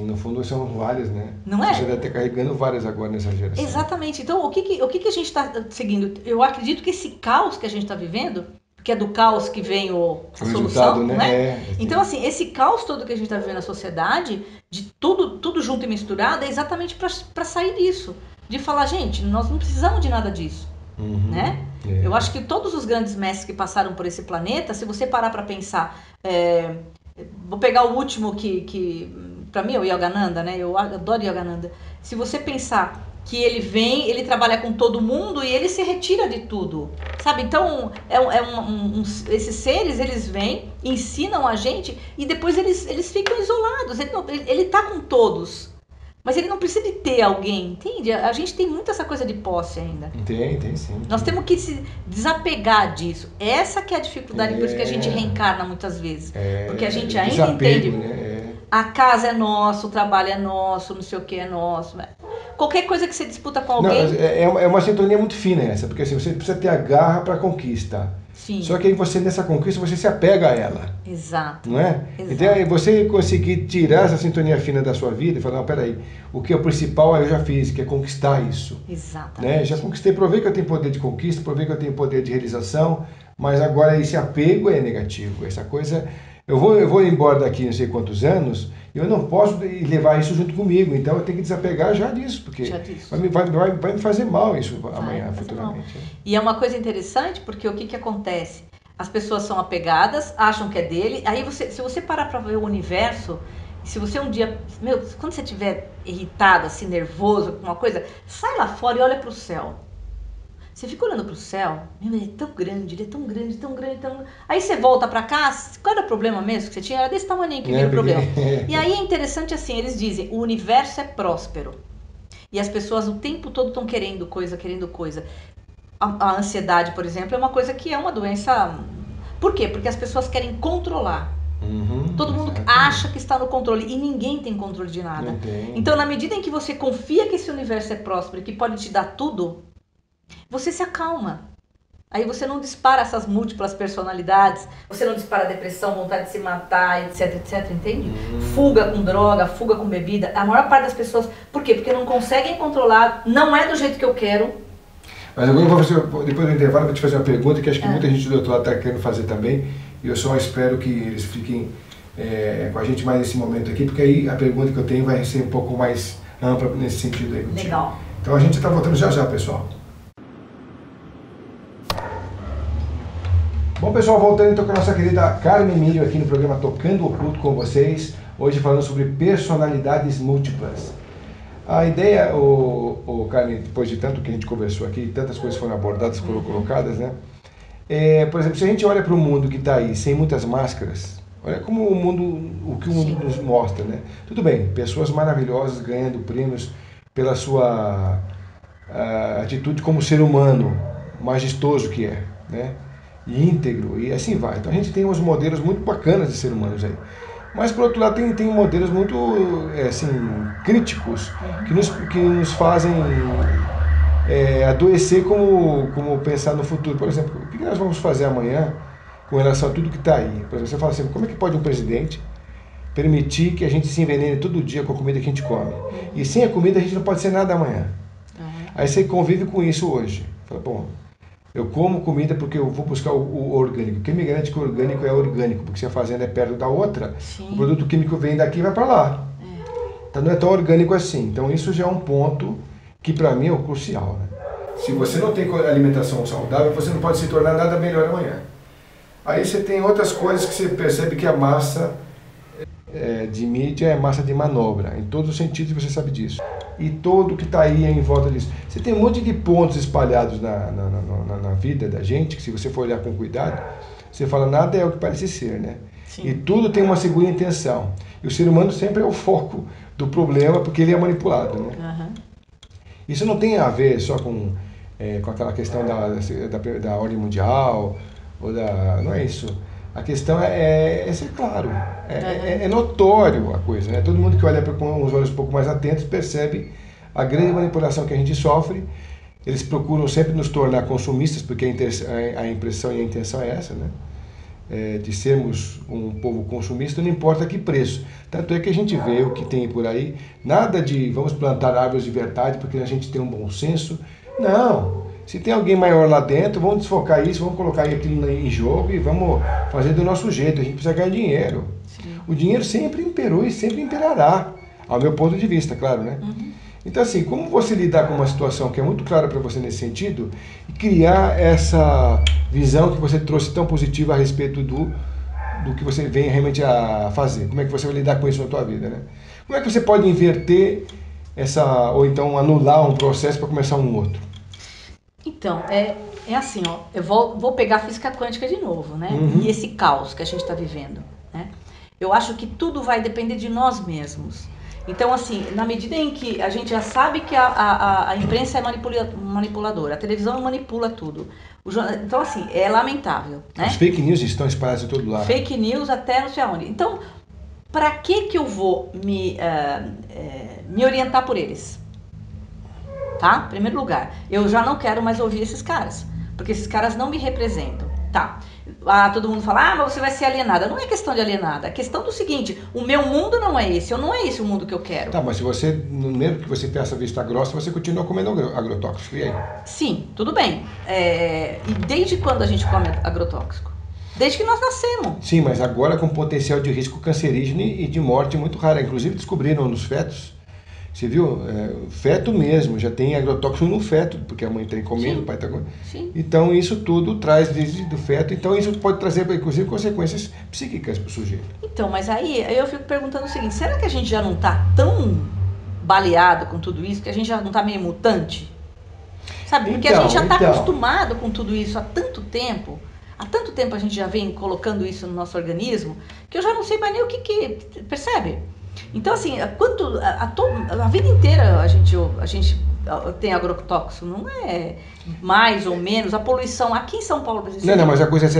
No fundo são várias, né? Não é? Você deve estar carregando várias agora nessa geração. Exatamente. Então, o que a gente está seguindo? Eu acredito que esse caos que a gente está vivendo, que é do caos que vem a solução, né? Então, assim, esse caos todo que a gente está vivendo na sociedade, de tudo junto e misturado, é exatamente para sair disso. De falar, gente, nós não precisamos de nada disso. Né? Eu acho que todos os grandes mestres que passaram por esse planeta, se você parar para pensar... vou pegar o último que para mim é o Yogananda, né? Eu adoro Yogananda. Se você pensar que ele vem, ele trabalha com todo mundo e ele se retira de tudo, sabe? Então, esses seres, eles vêm, ensinam a gente e depois eles ficam isolados. Ele tá com todos, mas ele não precisa de ter alguém, entende? A gente tem muito essa coisa de posse ainda. Tem sim. Nós temos que se desapegar disso. Essa que é a dificuldade, por isso que a gente reencarna muitas vezes. Porque a gente ainda desapego, entende... Né? A casa é nossa, o trabalho é nosso, não sei o que é nosso. Qualquer coisa que você disputa com alguém... Não, é uma sintonia muito fina essa, porque assim, você precisa ter a garra para a conquista. Sim. Só que aí você, nessa conquista, você se apega a ela. Exato. Não é? Exato. Então, aí você conseguir tirar essa sintonia fina da sua vida e falar, não, peraí, o que é o principal eu já fiz, que é conquistar isso. Exatamente. Né? Já conquistei, provei que eu tenho poder de conquista, provei que eu tenho poder de realização, mas agora esse apego é negativo. Essa coisa... Eu vou embora daqui não sei quantos anos, eu não posso levar isso junto comigo, então eu tenho que desapegar já disso, porque vai me fazer mal isso amanhã, futuramente. E é uma coisa interessante, porque o que acontece? As pessoas são apegadas, acham que é dele, aí se você parar para ver o universo, se você um dia, quando você estiver irritado, assim, nervoso com uma coisa, sai lá fora e olha para o céu. Você fica olhando pro céu, ele é tão grande, ele é tão grande, tão grande, tão... Aí você volta pra cá, qual era o problema mesmo que você tinha? Era desse tamanho que veio o problema. E aí é interessante assim, eles dizem, o universo é próspero. E as pessoas o tempo todo estão querendo coisa. A ansiedade, por exemplo, é uma coisa que é uma doença... Por quê? Porque as pessoas querem controlar. Todo mundo acha que está no controle e ninguém tem controle de nada. Então, na medida em que você confia que esse universo é próspero e que pode te dar tudo... Você se acalma. Aí você não dispara essas múltiplas personalidades, você não dispara depressão, vontade de se matar, etc, entende? Fuga com droga, fuga com bebida. A maior parte das pessoas... Por quê? Porque não conseguem controlar, não é do jeito que eu quero. Mas agora depois do intervalo, eu vou te fazer uma pergunta que acho que muita gente do outro lado está querendo fazer também. E eu só espero que eles fiquem com a gente mais nesse momento aqui, porque aí a pergunta que eu tenho vai ser um pouco mais ampla nesse sentido aí. Legal. Então a gente está voltando já, pessoal. Bom, pessoal, voltando então com a nossa querida Carmen Emílio aqui no programa Tocando Oculto com vocês, hoje falando sobre personalidades múltiplas. A ideia, Carmen, depois de tanto que a gente conversou aqui, tantas coisas foram abordadas, foram colocadas, né? Por exemplo, se a gente olha para o mundo que está aí, sem muitas máscaras, olha como o que o mundo nos mostra, né? Tudo bem, pessoas maravilhosas ganhando prêmios pela sua atitude como ser humano, majestoso que é, né? Íntegro, e assim vai. Então a gente tem uns modelos muito bacanas de ser humanos aí. Mas, por outro lado, tem modelos muito assim, críticos que nos fazem adoecer como pensar no futuro. Por exemplo, o que nós vamos fazer amanhã com relação a tudo que está aí? Por exemplo, você fala assim, como é que pode um presidente permitir que a gente se envenene todo dia com a comida que a gente come? E sem a comida a gente não pode ser nada amanhã. Aí você convive com isso hoje. Fala, bom, eu como comida porque eu vou buscar o orgânico. Quem me garante que o orgânico é orgânico? Porque se a fazenda é perto da outra, sim, o produto químico vem daqui e vai para lá. Então não é tão orgânico assim. Então isso já é um ponto que para mim é o crucial. Né? Se você não tem alimentação saudável, você não pode se tornar nada melhor amanhã. Aí você tem outras coisas que você percebe que a massa de mídia é massa de manobra. Em todos os sentidos você sabe disso. E tudo que está aí em volta disso. Você tem um monte de pontos espalhados na vida da gente, que se você for olhar com cuidado, você fala, nada é o que parece ser, né? Sim. E tudo tem uma segunda intenção. E o ser humano sempre é o foco do problema, porque ele é manipulado, né? Uhum. Isso não tem a ver só com aquela questão da ordem mundial, não é isso. A questão é ser claro, é notório a coisa, né? Todo mundo que olha com os olhos um pouco mais atentos percebe a grande manipulação que a gente sofre. Eles procuram sempre nos tornar consumistas, porque a impressão e a intenção é essa, né? De sermos um povo consumista, não importa que preço. Tanto é que a gente vê o que tem por aí, nada de vamos plantar árvores de verdade porque a gente tem um bom senso. Não. Se tem alguém maior lá dentro, vamos desfocar isso, vamos colocar aquilo em jogo e vamos fazer do nosso jeito. A gente precisa ganhar dinheiro. Sim. O dinheiro sempre imperou e sempre imperará, ao meu ponto de vista, claro, né? Uhum. Então, assim, como você lidar com uma situação que é muito clara para você nesse sentido e criar essa visão que você trouxe tão positiva a respeito do que você vem realmente a fazer? Como é que você vai lidar com isso na tua vida, né? Como é que você pode inverter ou então anular um processo para começar um outro? Então, é assim, ó, eu vou pegar a física quântica de novo, né? Uhum. E esse caos que a gente está vivendo, né? Eu acho que tudo vai depender de nós mesmos. Então, assim, na medida em que a gente já sabe que a imprensa é manipuladora, a televisão manipula tudo. Então, assim, é lamentável, né? As fake news estão espalhadas em todo lado. Fake news até não sei aonde. Então, para que eu vou me orientar por eles? Tá? Em primeiro lugar, eu já não quero mais ouvir esses caras, porque esses caras não me representam, tá? Todo mundo fala, mas você vai ser alienada. Não é questão de alienada, é questão do seguinte, o meu mundo não é esse, não é esse o mundo que eu quero. Tá, mas se você, mesmo que você peça vista grossa, você continua comendo agrotóxico, e aí? Sim, tudo bem. E desde quando a gente come agrotóxico? Desde que nós nascemos. Sim, mas agora com potencial de risco cancerígeno e de morte muito rara. Inclusive descobriram nos fetos. Você viu? Feto mesmo, já tem agrotóxico no feto, porque a mãe está comendo, o pai está comendo. Sim. Então isso tudo traz desde do feto, então isso pode trazer, inclusive, consequências psíquicas para o sujeito. Então, mas aí eu fico perguntando o seguinte, será que a gente já não está tão baleado com tudo isso, que a gente já não está meio mutante? Sabe? Porque a gente já está acostumado com tudo isso há tanto tempo a gente já vem colocando isso no nosso organismo, que eu já não sei mais nem o que percebe? Então, assim, a vida inteira a gente tem agrotóxico, não é mais ou menos. A poluição aqui em São Paulo... Não, mas a coisa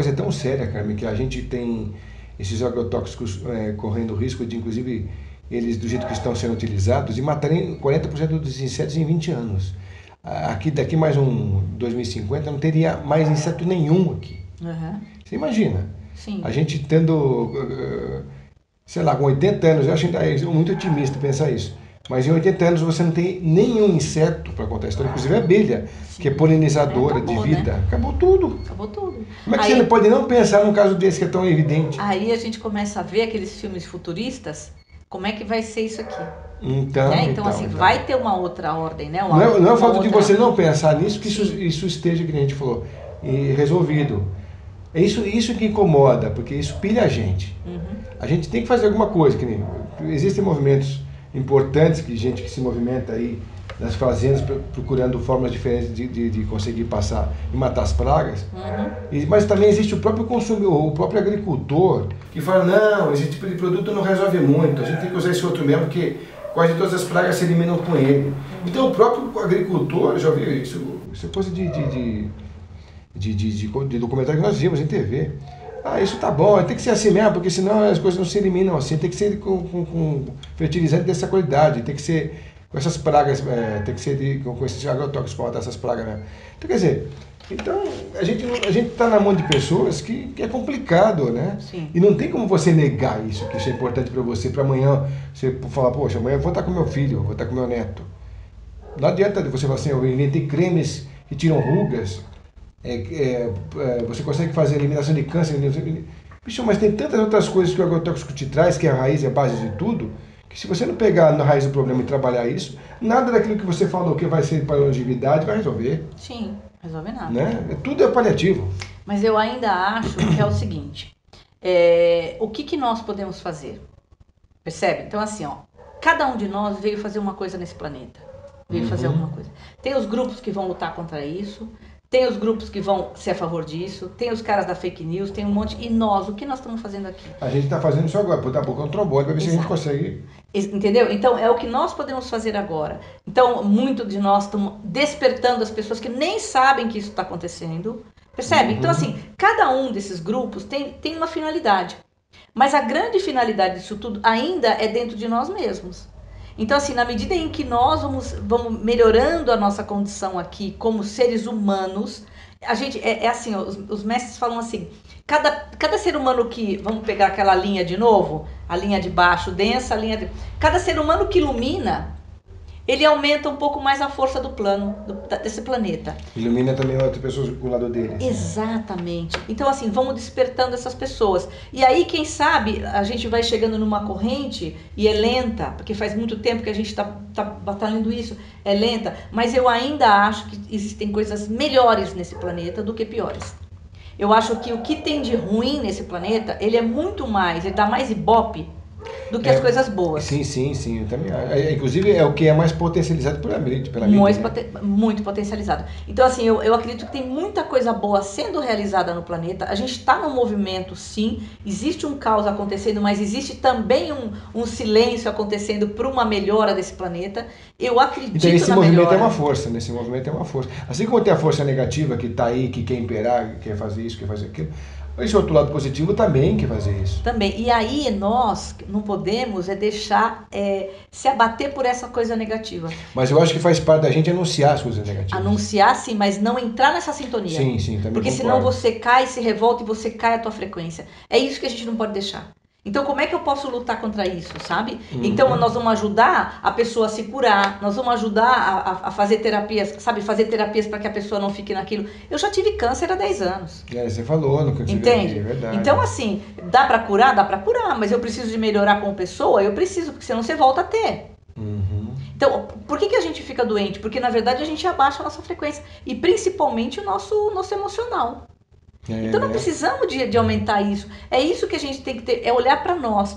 é tão séria, Carmen, que a gente tem esses agrotóxicos correndo risco de, inclusive, eles, do jeito que estão sendo utilizados, de matarem 40% dos insetos em 20 anos. Daqui mais 2050 não teria mais inseto nenhum aqui. Uhum. Você imagina? Sim. A gente tendo... sei lá, com 80 anos, eu acho ainda muito otimista pensar isso, mas em 80 anos você não tem nenhum inseto para contar a história, inclusive a abelha, sim, que é polinizadora de vida. Né? Acabou tudo. Acabou tudo. Como é que você não pode não pensar num caso desse que é tão evidente? Aí a gente começa a ver aqueles filmes futuristas, como é que vai ser isso aqui? Então, vai ter uma outra ordem, né? Não é o fato de você não pensar nisso que isso esteja, que a gente falou, resolvido. É isso que incomoda, porque isso pilha a gente. Uhum. A gente tem que fazer alguma coisa, que nem existem movimentos importantes, gente que se movimenta aí nas fazendas procurando formas diferentes de conseguir passar e matar as pragas. Uhum. Mas também existe o próprio consumidor, o próprio agricultor, que fala, não, esse tipo de produto não resolve muito, a gente tem que usar esse outro mesmo, porque quase todas as pragas se eliminam com ele. Uhum. Então o próprio agricultor, já ouviu isso? Isso é coisa de documentário que nós vimos em TV. Ah, isso tá bom, tem que ser assim mesmo, porque senão as coisas não se eliminam assim, tem que ser com fertilizante dessa qualidade, tem que ser com essas pragas, tem que ser com esses agrotóxicos para matar essas pragas mesmo. Então, quer dizer, então a gente tá na mão de pessoas que é complicado, né? Sim. E não tem como você negar isso, que isso é importante para você, para amanhã você falar, poxa, amanhã eu vou estar com meu filho, eu vou estar com meu neto. Não adianta você falar assim, eu inventei cremes que tiram rugas, você consegue fazer eliminação de câncer. Bicho, mas tem tantas outras coisas que o agrotóxico te traz, que é a raiz e a base de tudo, que se você não pegar na raiz do problema e trabalhar isso, nada daquilo que você falou que vai ser para longevidade vai resolver. Sim, resolve nada. Né? Tudo é paliativo. Mas eu ainda acho que é o seguinte, o que nós podemos fazer? Percebe? Então assim, ó, cada um de nós veio fazer uma coisa nesse planeta. Veio fazer alguma coisa. Tem os grupos que vão lutar contra isso, tem os grupos que vão ser a favor disso, tem os caras da fake news, tem um monte. E nós, o que nós estamos fazendo aqui? A gente está fazendo isso agora, botar a boca no trombone para ver se a gente consegue. Entendeu? Então, é o que nós podemos fazer agora. Então, muito de nós estamos despertando as pessoas que nem sabem que isso está acontecendo. Percebe? Então, assim, cada um desses grupos tem uma finalidade. Mas a grande finalidade disso tudo ainda é dentro de nós mesmos. Então, assim, na medida em que nós vamos melhorando a nossa condição aqui como seres humanos, a gente, assim, os mestres falam assim, cada ser humano que, vamos pegar aquela linha de novo, a linha de baixo densa, cada ser humano que ilumina, ele aumenta um pouco mais a força do plano, desse planeta. Ilumina também outras pessoas do lado dele. Exatamente. Então, assim, vamos despertando essas pessoas. E aí, quem sabe, a gente vai chegando numa corrente e é lenta, porque faz muito tempo que a gente está batalhando isso, é lenta, mas eu ainda acho que existem coisas melhores nesse planeta do que piores. Eu acho que o que tem de ruim nesse planeta, ele é muito mais, ele dá mais ibope do que as coisas boas. Sim, eu também acho. Inclusive é o que é mais potencializado pela mídia. Muito potencializado. Então, assim, eu acredito que tem muita coisa boa sendo realizada no planeta. A gente está num movimento, sim. Existe um caos acontecendo, mas existe também um silêncio acontecendo para uma melhora desse planeta. Eu acredito então, esse movimento melhora. É uma força. Nesse movimento é uma força. Assim como tem a força negativa que está aí, que quer imperar, que quer fazer isso, quer fazer aquilo. Esse outro lado positivo também quer fazer isso. Também. E aí nós não podemos deixar se abater por essa coisa negativa. Mas eu acho que faz parte da gente anunciar as coisas negativas. Anunciar sim, mas não entrar nessa sintonia. Sim, também porque concordo. Senão você cai, se revolta e você cai a tua frequência. É isso que a gente não pode deixar. Então, como é que eu posso lutar contra isso, sabe? Então, nós vamos ajudar a pessoa a se curar, nós vamos ajudar a fazer terapias, sabe? Fazer terapias para que a pessoa não fique naquilo. Eu já tive câncer há 10 anos. Você falou no que eu tive. Entende? É verdade. Então, assim, dá para curar? Dá para curar, mas eu preciso de melhorar como pessoa? Eu preciso, porque senão você volta a ter. Então, por que a gente fica doente? Porque, na verdade, a gente abaixa a nossa frequência. E, principalmente, o nosso emocional. Então, não precisamos de aumentar isso. É isso que a gente tem que ter, é olhar para nós.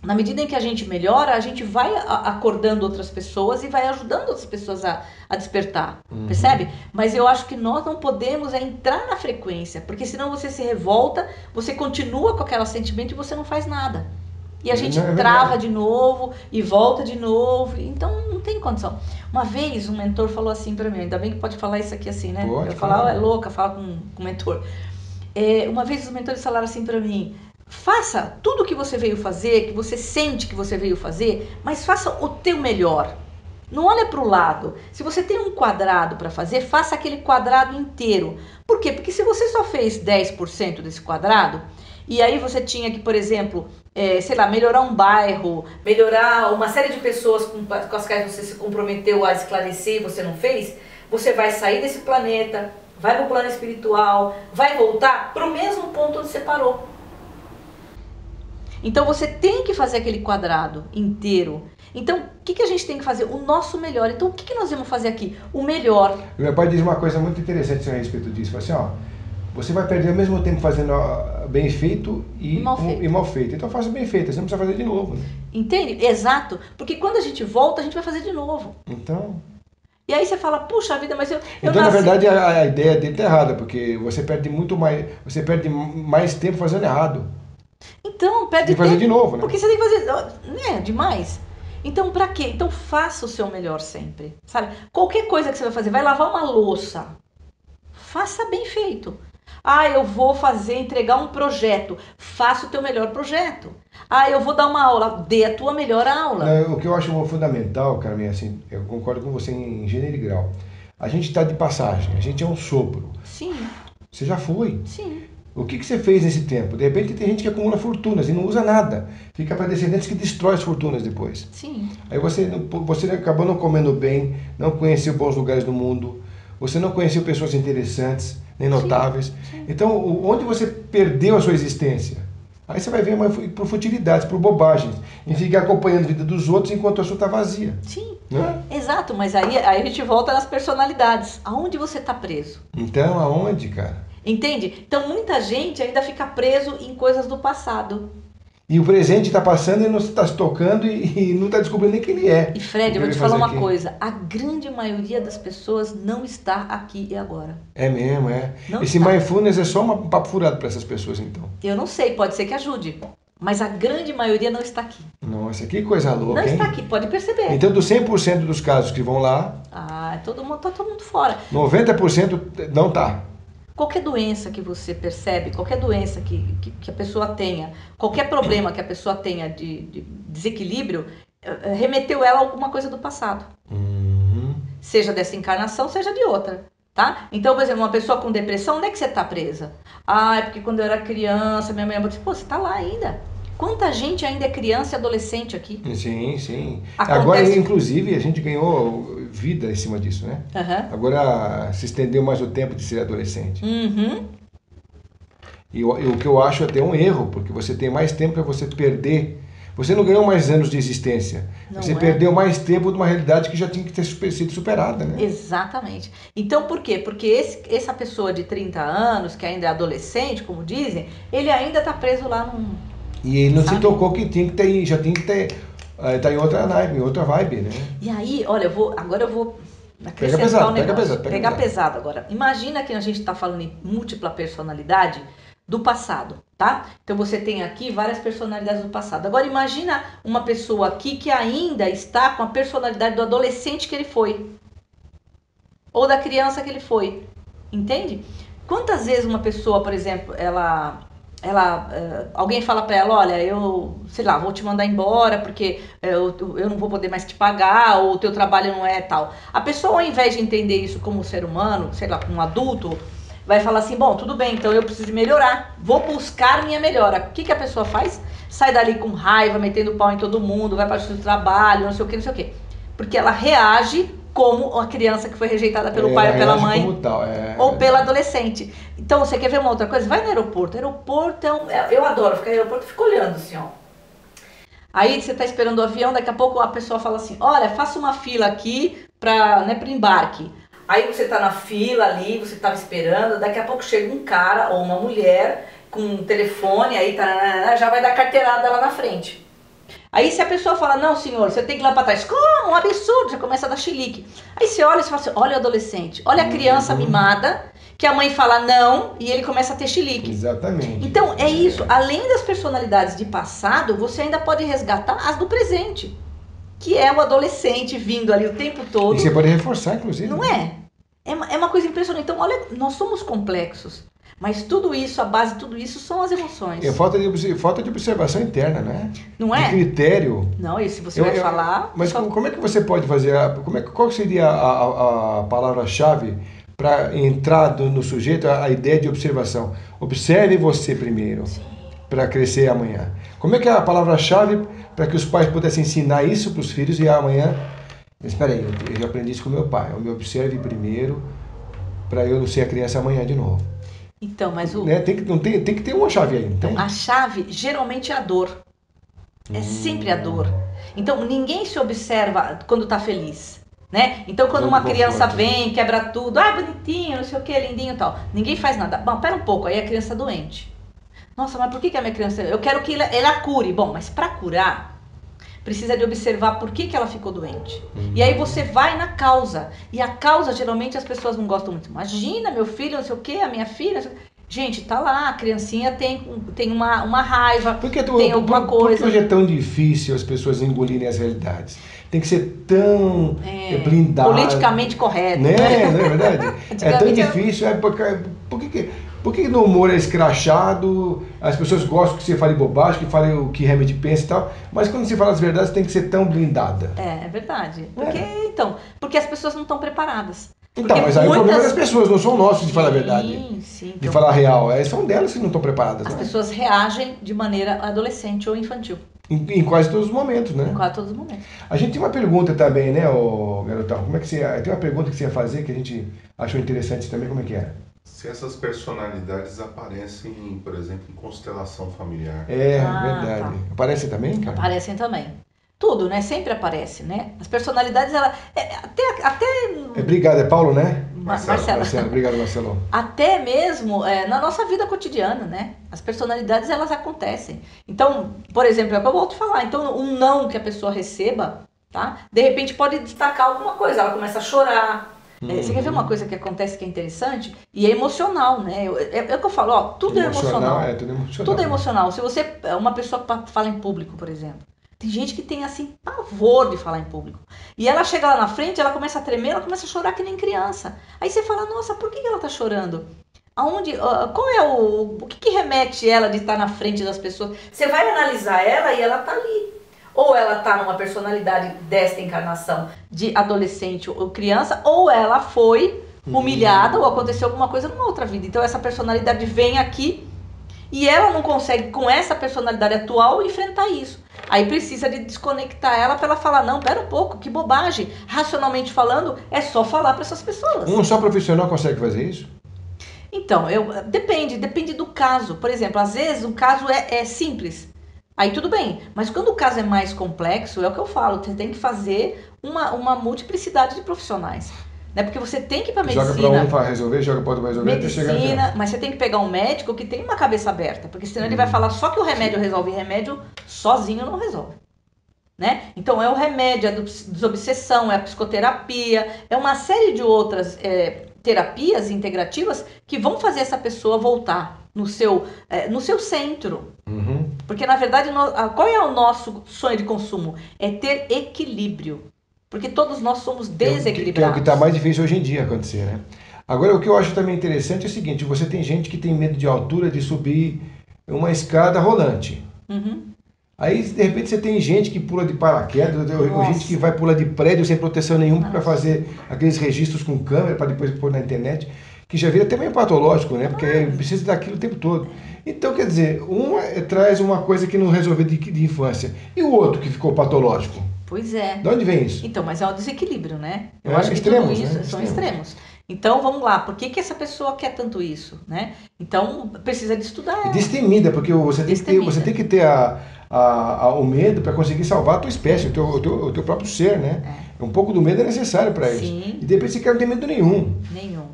Na medida em que a gente melhora, a gente vai acordando outras pessoas e vai ajudando outras pessoas a despertar, percebe? Mas eu acho que nós não podemos entrar na frequência, porque senão você se revolta, você continua com aquele sentimento e você não faz nada. E a gente trava de novo e volta de novo, então não tem condição. Uma vez um mentor falou assim para mim, ainda bem que pode falar isso aqui assim, né? Eu falar, é louca, fala com o mentor. Uma vez os mentores falaram assim para mim, faça tudo o que você veio fazer, que você sente que você veio fazer, mas faça o teu melhor. Não olha para o lado. Se você tem um quadrado para fazer, faça aquele quadrado inteiro. Por quê? Porque se você só fez 10% desse quadrado, e aí você tinha que, por exemplo, sei lá, melhorar um bairro, melhorar uma série de pessoas com as quais você se comprometeu a esclarecer e você não fez, você vai sair desse planeta, vai para o plano espiritual, vai voltar para o mesmo ponto onde você parou. Então você tem que fazer aquele quadrado inteiro. Então, o que a gente tem que fazer? O nosso melhor. Então, o que nós vamos fazer aqui? O melhor. Meu pai diz uma coisa muito interessante a respeito disso. Fala assim, ó, você vai perder ao mesmo tempo fazendo bem feito e mal feito. Então faça bem feito, você não precisa fazer de novo. Né? Entende? Exato. Porque quando a gente volta, a gente vai fazer de novo. Então... E aí você fala, puxa vida, mas eu então, na verdade, a ideia dele tá errada, porque você perde mais tempo fazendo errado. Então, perde tempo. Tem que fazer de novo, né? Porque você tem que fazer, demais. Então, pra quê? Então, faça o seu melhor sempre, sabe? Qualquer coisa que você vai fazer, vai lavar uma louça, faça bem feito. Ah, eu vou entregar um projeto. Faça o teu melhor projeto. Ah, eu vou dar uma aula. Dê a tua melhor aula. Não, o que eu acho fundamental, Carmen, assim, eu concordo com você em gênero e grau. A gente está de passagem, a gente é um sopro. Sim. Você já foi. Sim. O que você fez nesse tempo? De repente tem gente que acumula fortunas e não usa nada. Fica para descendentes que destrói as fortunas depois. Sim. Aí você acabou não comendo bem, não conheceu bons lugares do mundo, você não conheceu pessoas interessantes, nem notáveis. Sim. Então, onde você perdeu a sua existência? Aí você vai ver por futilidades, por bobagens, em ficar acompanhando a vida dos outros enquanto a sua está vazia. Sim, né? Exato, mas aí a gente volta nas personalidades. Aonde você está preso? Então, aonde, cara? Entende? Então, muita gente ainda fica preso em coisas do passado. E o presente está passando e não está se tocando e não está descobrindo nem quem ele é. E Fred, eu vou te falar uma coisa. A grande maioria das pessoas não está aqui e agora. É mesmo, é. Não Esse está. mindfulness é só um papo furado para essas pessoas, então. Eu não sei, pode ser que ajude. Mas a grande maioria não está aqui. Nossa, que coisa louca, Não hein? está aqui, pode perceber. Então, dos 100% dos casos que vão lá, Ah, todo mundo fora. 90% não tá. Qualquer doença que você percebe, qualquer doença que a pessoa tenha, qualquer problema que a pessoa tenha de desequilíbrio, remeteu ela a alguma coisa do passado. Uhum. Seja dessa encarnação, seja de outra. Tá? Então, por exemplo, uma pessoa com depressão, onde é que você está presa? Ah, é porque quando eu era criança, minha mãe disse, pô, você está lá ainda. Quanta gente ainda é criança e adolescente aqui? Sim, sim. Acontece... Agora, inclusive, a gente ganhou vida em cima disso, né? Uhum. Agora se estendeu mais o tempo de ser adolescente. Uhum. E o que eu acho até um erro, porque você tem mais tempo para você perder. Você não ganhou mais anos de existência. Não você é? perdeu mais tempo de uma realidade que já tinha que ter sido superada, né? Exatamente. Então, por quê? Porque essa pessoa de 30 anos, que ainda é adolescente, como dizem, ele ainda está preso lá num... E ele não Sabe? se tocou que tinha que ter, já tinha que ter, tá em outra vibe, outra vibe, né? E aí, olha, agora eu vou acrescentar um negócio. Pega pesado Agora. Imagina que a gente está falando em múltipla personalidade do passado, tá? Então você tem aqui várias personalidades do passado. Agora imagina uma pessoa aqui que ainda está com a personalidade do adolescente que ele foi. Ou da criança que ele foi. Entende? Quantas vezes uma pessoa, por exemplo, alguém fala para ela, olha, eu, sei lá, vou te mandar embora porque eu não vou poder mais te pagar, ou o teu trabalho não é tal. A pessoa, ao invés de entender isso como um ser humano, sei lá, como um adulto, vai falar assim, bom, tudo bem, então eu preciso de melhorar, vou buscar minha melhora. O que a pessoa faz? Sai dali com raiva, metendo pau em todo mundo, vai para o seu trabalho, não sei o que, não sei o que. Porque ela reage como uma criança que foi rejeitada pelo pai ou pela mãe, como tal, ou pelo adolescente. Então, você quer ver uma outra coisa? Vai no aeroporto. Aeroporto eu adoro ficar no aeroporto, fico olhando assim, ó. Aí você tá esperando o avião, daqui a pouco a pessoa fala assim, olha, faça uma fila aqui para embarque. Aí você tá na fila ali, você tava esperando, daqui a pouco chega um cara ou uma mulher com um telefone, aí já vai dar carteirada lá na frente. Aí se a pessoa fala, não senhor, você tem que ir lá para trás, como? Um absurdo, já começa a dar chilique. Aí você olha e fala assim, olha o adolescente, olha a criança mimada, que a mãe fala não e ele começa a ter chilique. Exatamente. Então é isso, além das personalidades de passado, você ainda pode resgatar as do presente, que é o adolescente vindo ali o tempo todo. E você pode reforçar, inclusive. Não é? É uma coisa impressionante. Então, olha, nós somos complexos. Mas tudo isso, a base de tudo isso são as emoções. É falta de observação interna, né? Não é? De critério. Não, e se você vai falar... Mas como é que você pode fazer... Qual seria a palavra-chave para entrar no sujeito a ideia de observação? Observe você primeiro, para crescer amanhã. Como é que é a palavra-chave para que os pais pudessem ensinar isso para os filhos e amanhã... Espera aí, eu já aprendi isso com meu pai. Eu me observe primeiro para eu não ser a criança amanhã de novo. Então, mas Né? Tem que ter uma chave aí, não tem? A chave geralmente é a dor. É sempre a dor. Então, ninguém se observa quando está feliz. Né? Então, quando uma criança vem, quebra tudo, bonitinho, não sei o que, lindinho e tal. Ninguém faz nada. Bom, pera um pouco, aí a criança é doente. Nossa, mas por que a minha criança... Eu quero que ela cure. Bom, mas para curar... Precisa de observar por que ela ficou doente. E aí você vai na causa. E a causa, geralmente, as pessoas não gostam muito. Imagina, meu filho, não sei o quê, a minha filha... Gente, tá lá, a criancinha tem uma raiva, tem alguma coisa. Por que hoje é tão difícil as pessoas engolirem as realidades? Tem que ser tão blindado. Politicamente correto. Né? Não é verdade? É tão difícil. Por que Por que no humor é escrachado, as pessoas gostam que você fale bobagem, que fale o que realmente pensa e tal, mas quando você fala as verdades tem que ser tão blindada? É verdade. Porque as pessoas não estão preparadas. Então, Porque mas aí o problema é das muitas... pessoas, não são nossos de falar a verdade, Sim, de então, falar a real. São delas que não estão preparadas. as Né? pessoas reagem de maneira adolescente ou infantil. Em quase todos os momentos, né? Em quase todos os momentos. A gente tem uma pergunta também, né, ô, garotão? Como é que você... Tem uma pergunta que você ia fazer que a gente achou interessante também, como é que é? Se essas personalidades aparecem, por exemplo, em constelação familiar. Verdade. Tá. Aparece também, cara? Aparecem também. Tudo, né? Sempre aparece, né? As personalidades, ela... Até Obrigado, é Paulo, né? Marcelo. Marcelo, obrigado, Marcelo. Até mesmo na nossa vida cotidiana, né? As personalidades, elas acontecem. Então, por exemplo, é o que eu volto a falar. Então, um não que a pessoa receba, tá? De repente pode destacar alguma coisa. Ela começa a chorar. Você quer ver uma coisa que acontece que é interessante? E é emocional, né? É o que eu falo, ó, tudo é emocional. Tudo emocional. Tudo é emocional. Se você é uma pessoa que fala em público, por exemplo, tem gente que tem, assim, pavor de falar em público. E ela chega lá na frente, ela começa a tremer, ela começa a chorar que nem criança. Aí você fala, nossa, por que ela tá chorando? Qual é o que remete ela de estar na frente das pessoas? Você vai analisar ela e ela tá ali. Ou ela tá numa personalidade desta encarnação de adolescente ou criança, ou ela foi humilhada ou aconteceu alguma coisa numa outra vida. Então essa personalidade vem aqui e ela não consegue, com essa personalidade atual, enfrentar isso. Aí precisa de desconectar ela para ela falar, não, pera um pouco, que bobagem. Racionalmente falando, é só falar para essas pessoas. Um só profissional consegue fazer isso? Então, depende do caso. Por exemplo, às vezes um caso é simples. Aí tudo bem, mas quando o caso é mais complexo, é o que eu falo, você tem que fazer uma multiplicidade de profissionais. Né? Porque você tem que ir para medicina. Joga para um para resolver, joga para outro para resolver, até chegar medicina, mas você tem que pegar um médico que tem uma cabeça aberta, porque senão ele vai falar só que o remédio resolve, e remédio sozinho não resolve. Né? Então é o remédio, é a desobsessão, é a psicoterapia, é uma série de outras terapias integrativas que vão fazer essa pessoa voltar no seu centro. Uhum. Porque na verdade, qual é o nosso sonho de consumo? É ter equilíbrio. Porque todos nós somos desequilibrados. Que é o que está mais difícil hoje em dia acontecer, né? Agora, o que eu acho também interessante é o seguinte, você tem gente que tem medo de altura, de subir uma escada rolante. Uhum. Aí, de repente, você tem gente que pula de paraquedas, gente que vai pular de prédio sem proteção nenhuma para fazer aqueles registros com câmera para depois pôr na internet, que já vira até meio patológico, né? Porque precisa daquilo o tempo todo. Então, quer dizer, traz uma coisa que não resolveu de infância. E o outro que ficou patológico? Pois é. De onde vem isso? Então, mas é um desequilíbrio, né? Eu acho que extremos, tudo isso né? são extremos. Então, vamos lá. Por que essa pessoa quer tanto isso, né? Então, precisa de estudar ela. Destemida, porque você tem que ter o medo para conseguir salvar a tua espécie, o teu próprio ser, né? Um pouco do medo é necessário para isso. Sim. E de repente você quer não ter medo nenhum. Nenhum.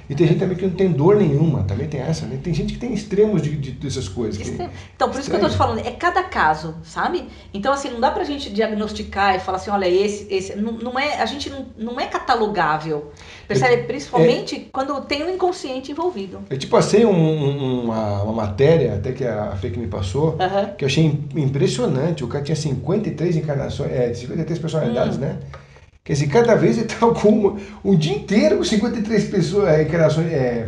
E tem gente também que não tem dor nenhuma, também tem essa, né? Tem gente que tem extremos dessas coisas. Então, por isso que eu tô te falando, é cada caso, sabe? Então, assim, não dá pra gente diagnosticar e falar assim, olha, esse a gente não é catalogável. Percebe? Principalmente quando tem um inconsciente envolvido. Eu te passei uma matéria, até que a Fê que me passou, que eu achei impressionante. O cara tinha 53 encarnações, 53 personalidades, né? Quer dizer, cada vez ele está com um dia inteiro com 53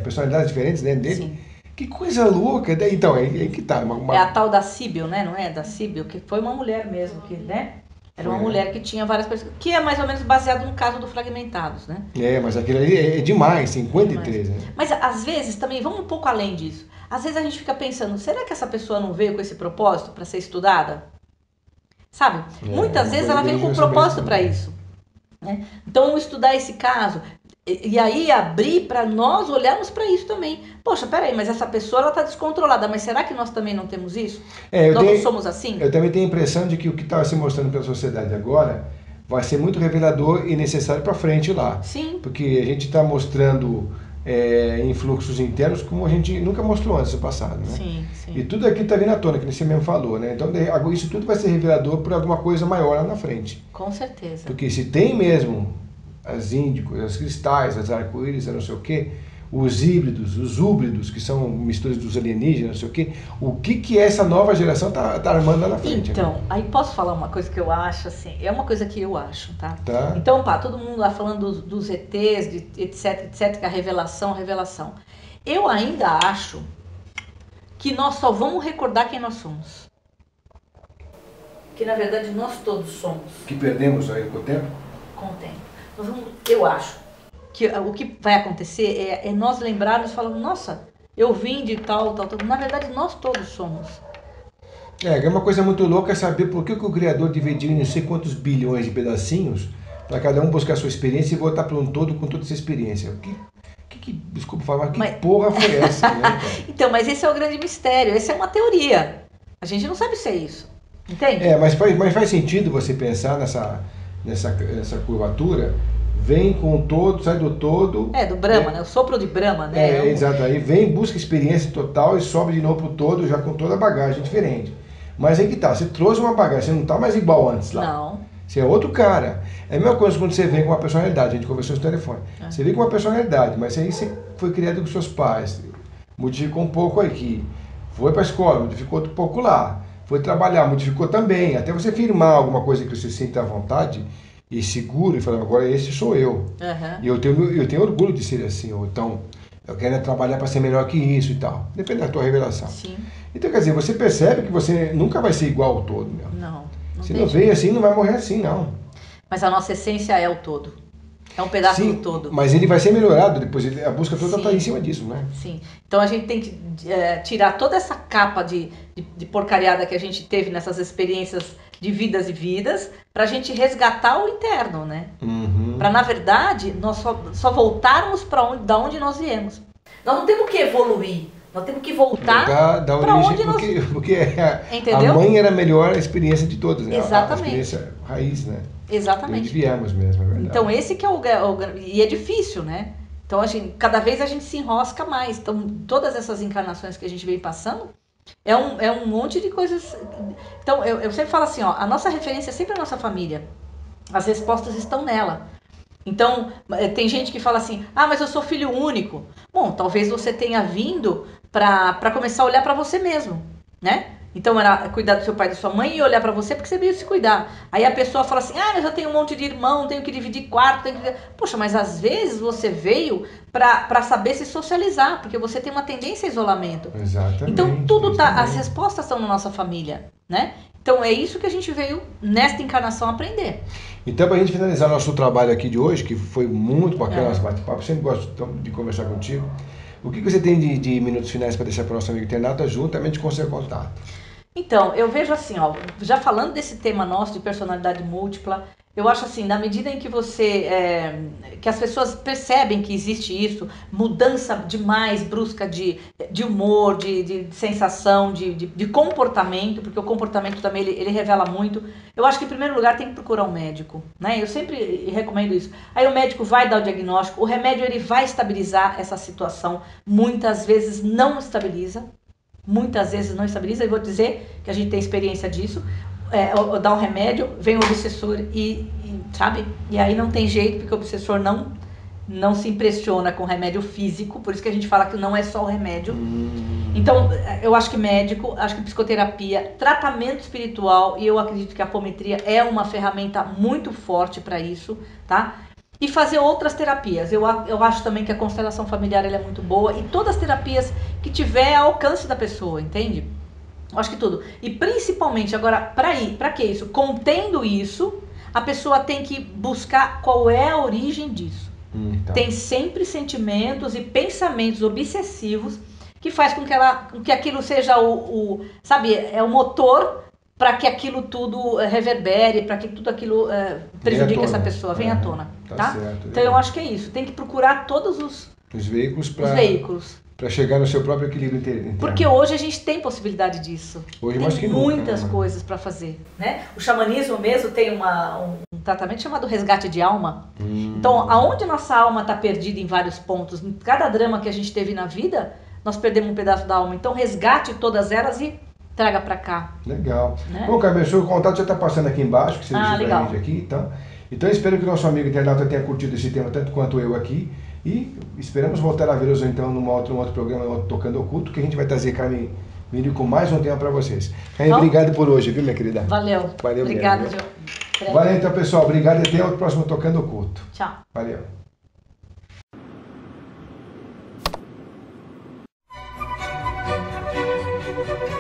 personalidades diferentes dentro dele. Sim. Que coisa louca. Então, que tá. É a tal da Síbil, né? Não é? Da Síbil, que foi uma mulher mesmo, que, né? Era uma mulher que tinha várias pessoas, que é mais ou menos baseado no caso do Fragmentados, né? Mas aquilo ali é demais, 53, né? Mas às vezes também, vamos um pouco além disso. Às vezes a gente fica pensando, será que essa pessoa não veio com esse propósito para ser estudada? Sabe? Muitas vezes ela veio com um propósito para isso. Né? Então, estudar esse caso e aí abrir para nós olharmos para isso também. Poxa, peraí, mas essa pessoa ela está descontrolada, mas será que nós também não temos isso? Nós não somos assim? Eu também tenho a impressão de que o que está se mostrando pela sociedade agora vai ser muito revelador e necessário para frente lá. Sim. Porque a gente está mostrando influxos internos como a gente nunca mostrou antes no passado, né? Sim. E tudo aqui está vindo à tona, que você mesmo falou, né? Então isso tudo vai ser revelador por alguma coisa maior lá na frente. Com certeza. Porque se tem mesmo as índicos, as cristais, as arco-íris, não sei o quê, os híbridos, os húbridos, que são misturas dos alienígenas, não sei o quê, o que essa nova geração tá armando lá na frente? Então, né? aí posso falar uma coisa que eu acho, assim, é uma coisa que eu acho, tá? Então, todo mundo lá falando dos ETs, etc, que a revelação. Eu ainda acho que nós só vamos recordar quem nós somos. Que na verdade nós todos somos. Que perdemos aí com o tempo? Com o tempo. Eu acho que o que vai acontecer é nós lembrarmos e falarmos, nossa, eu vim de tal. Na verdade nós todos somos. É uma coisa muito louca saber por que o Criador dividiu em não sei quantos bilhões de pedacinhos para cada um buscar a sua experiência e voltar para um todo com toda essa experiência. Desculpa falar, mas porra foi essa? Né, então, mas esse é o grande mistério, essa é uma teoria. A gente não sabe se é isso, entende? Mas faz sentido você pensar nessa curvatura, vem com o todo, sai do todo. Do Brahma, né? O sopro de Brahma, né? Exato, aí vem, busca experiência total e sobe de novo pro todo, já com toda a bagagem diferente. Mas aí que tá, você trouxe uma bagagem, você não tá mais igual antes lá. Não. Você é outro cara. É a mesma coisa quando você vem com uma personalidade, a gente conversou no telefone. Você vem com uma personalidade, mas aí você foi criado com seus pais, modificou um pouco aqui, foi para a escola, modificou um pouco lá, foi trabalhar, modificou também, até você firmar alguma coisa que você sente à vontade e seguro e falar, agora esse sou eu. E eu tenho orgulho de ser assim, ou então eu quero trabalhar para ser melhor que isso e tal. Depende da tua revelação. Sim. Então, quer dizer, você percebe que você nunca vai ser igual ao todo, meu. Não. Se não veio assim, não vai morrer assim, não. Mas a nossa essência é o todo. É um pedaço do todo. Mas ele vai ser melhorado depois. A busca toda está em cima disso, né? Sim. Então a gente tem que tirar toda essa capa de porcariada que a gente teve nessas experiências de vidas e vidas, para a gente resgatar o interno, né? Para, na verdade, nós só voltarmos da onde nós viemos. Nós não temos que evoluir. Nós temos que voltar da para origem, onde nós... porque Entendeu? A mãe era a melhor experiência de todas, né? Exatamente. A experiência raiz, né? Exatamente. De onde viemos mesmo, é verdade. Então esse que é e é difícil, né? Então cada vez a gente se enrosca mais. Então todas essas encarnações que a gente vem passando é um monte de coisas. Então eu sempre falo assim, ó, a nossa referência é sempre a nossa família. As respostas estão nela. Então, tem gente que fala assim, mas eu sou filho único. Bom, talvez você tenha vindo para começar a olhar para você mesmo, né? Então, era cuidar do seu pai e da sua mãe e olhar para você porque você veio se cuidar. Aí a pessoa fala assim, mas eu tenho um monte de irmão, tenho que dividir quarto, Poxa, mas às vezes você veio para saber se socializar, porque você tem uma tendência a isolamento. Exatamente. Então, as respostas estão na nossa família, né? Então, é isso que a gente veio, nesta encarnação, aprender. Então, para a gente finalizar nosso trabalho aqui de hoje, que foi muito bacana nosso bate-papo, sempre gosto de conversar contigo. O que você tem de minutos finais para deixar para o nosso amigo internauta, juntamente com o seu contato? Então, eu vejo assim, ó, já falando desse tema nosso de personalidade múltipla, eu acho assim, na medida em que que as pessoas percebem que existe isso, mudança demais, brusca de humor, de sensação, de comportamento, porque o comportamento também ele revela muito. Eu acho que em primeiro lugar tem que procurar um médico, né? Eu sempre recomendo isso. Aí o médico vai dar o diagnóstico, o remédio ele vai estabilizar essa situação, muitas vezes não estabiliza. Muitas vezes não estabiliza, e vou dizer que a gente tem experiência disso, dá um remédio, vem o obsessor sabe? E aí não tem jeito, porque o obsessor não se impressiona com remédio físico, por isso que a gente fala que não é só o remédio. Então, eu acho que médico, acho que psicoterapia, tratamento espiritual, e eu acredito que a apometria é uma ferramenta muito forte para isso, tá? E fazer outras terapias. Eu acho também que a constelação familiar ela é muito boa. E todas as terapias que tiver ao alcance da pessoa, entende? Eu acho que tudo. E principalmente, agora, para que isso? Contendo isso, a pessoa tem que buscar qual é a origem disso. Tá. Tem sempre sentimentos e pensamentos obsessivos que faz com que aquilo seja sabe, é o motor para que aquilo tudo reverbere, para que tudo aquilo prejudique essa pessoa, venha à tona, tá? Certo, então eu acho que é isso, tem que procurar todos os veículos para chegar no seu próprio equilíbrio interno. Porque hoje a gente tem possibilidade disso. Hoje tem mais que muitas nunca, coisas para fazer, né? O xamanismo mesmo tem um tratamento chamado resgate de alma. Então, aonde nossa alma está perdida em vários pontos, em cada drama que a gente teve na vida, nós perdemos um pedaço da alma. Então, resgate todas elas e traga para cá. Legal. Né? Bom, Carmen, o contato já está passando aqui embaixo, que você deixou legal. pra gente aqui. Então, espero que o nosso amigo internauta tenha curtido esse tema tanto quanto eu aqui. E esperamos voltar a vê-los então num outro programa, Tocando Oculto, que a gente vai trazer Carmen Mírio com mais um tema para vocês. Carmen, obrigado por hoje, viu, minha querida? Valeu. Obrigada, mesmo. Valeu, então, pessoal. Obrigado e até o próximo Tocando Oculto. Tchau. Valeu. Música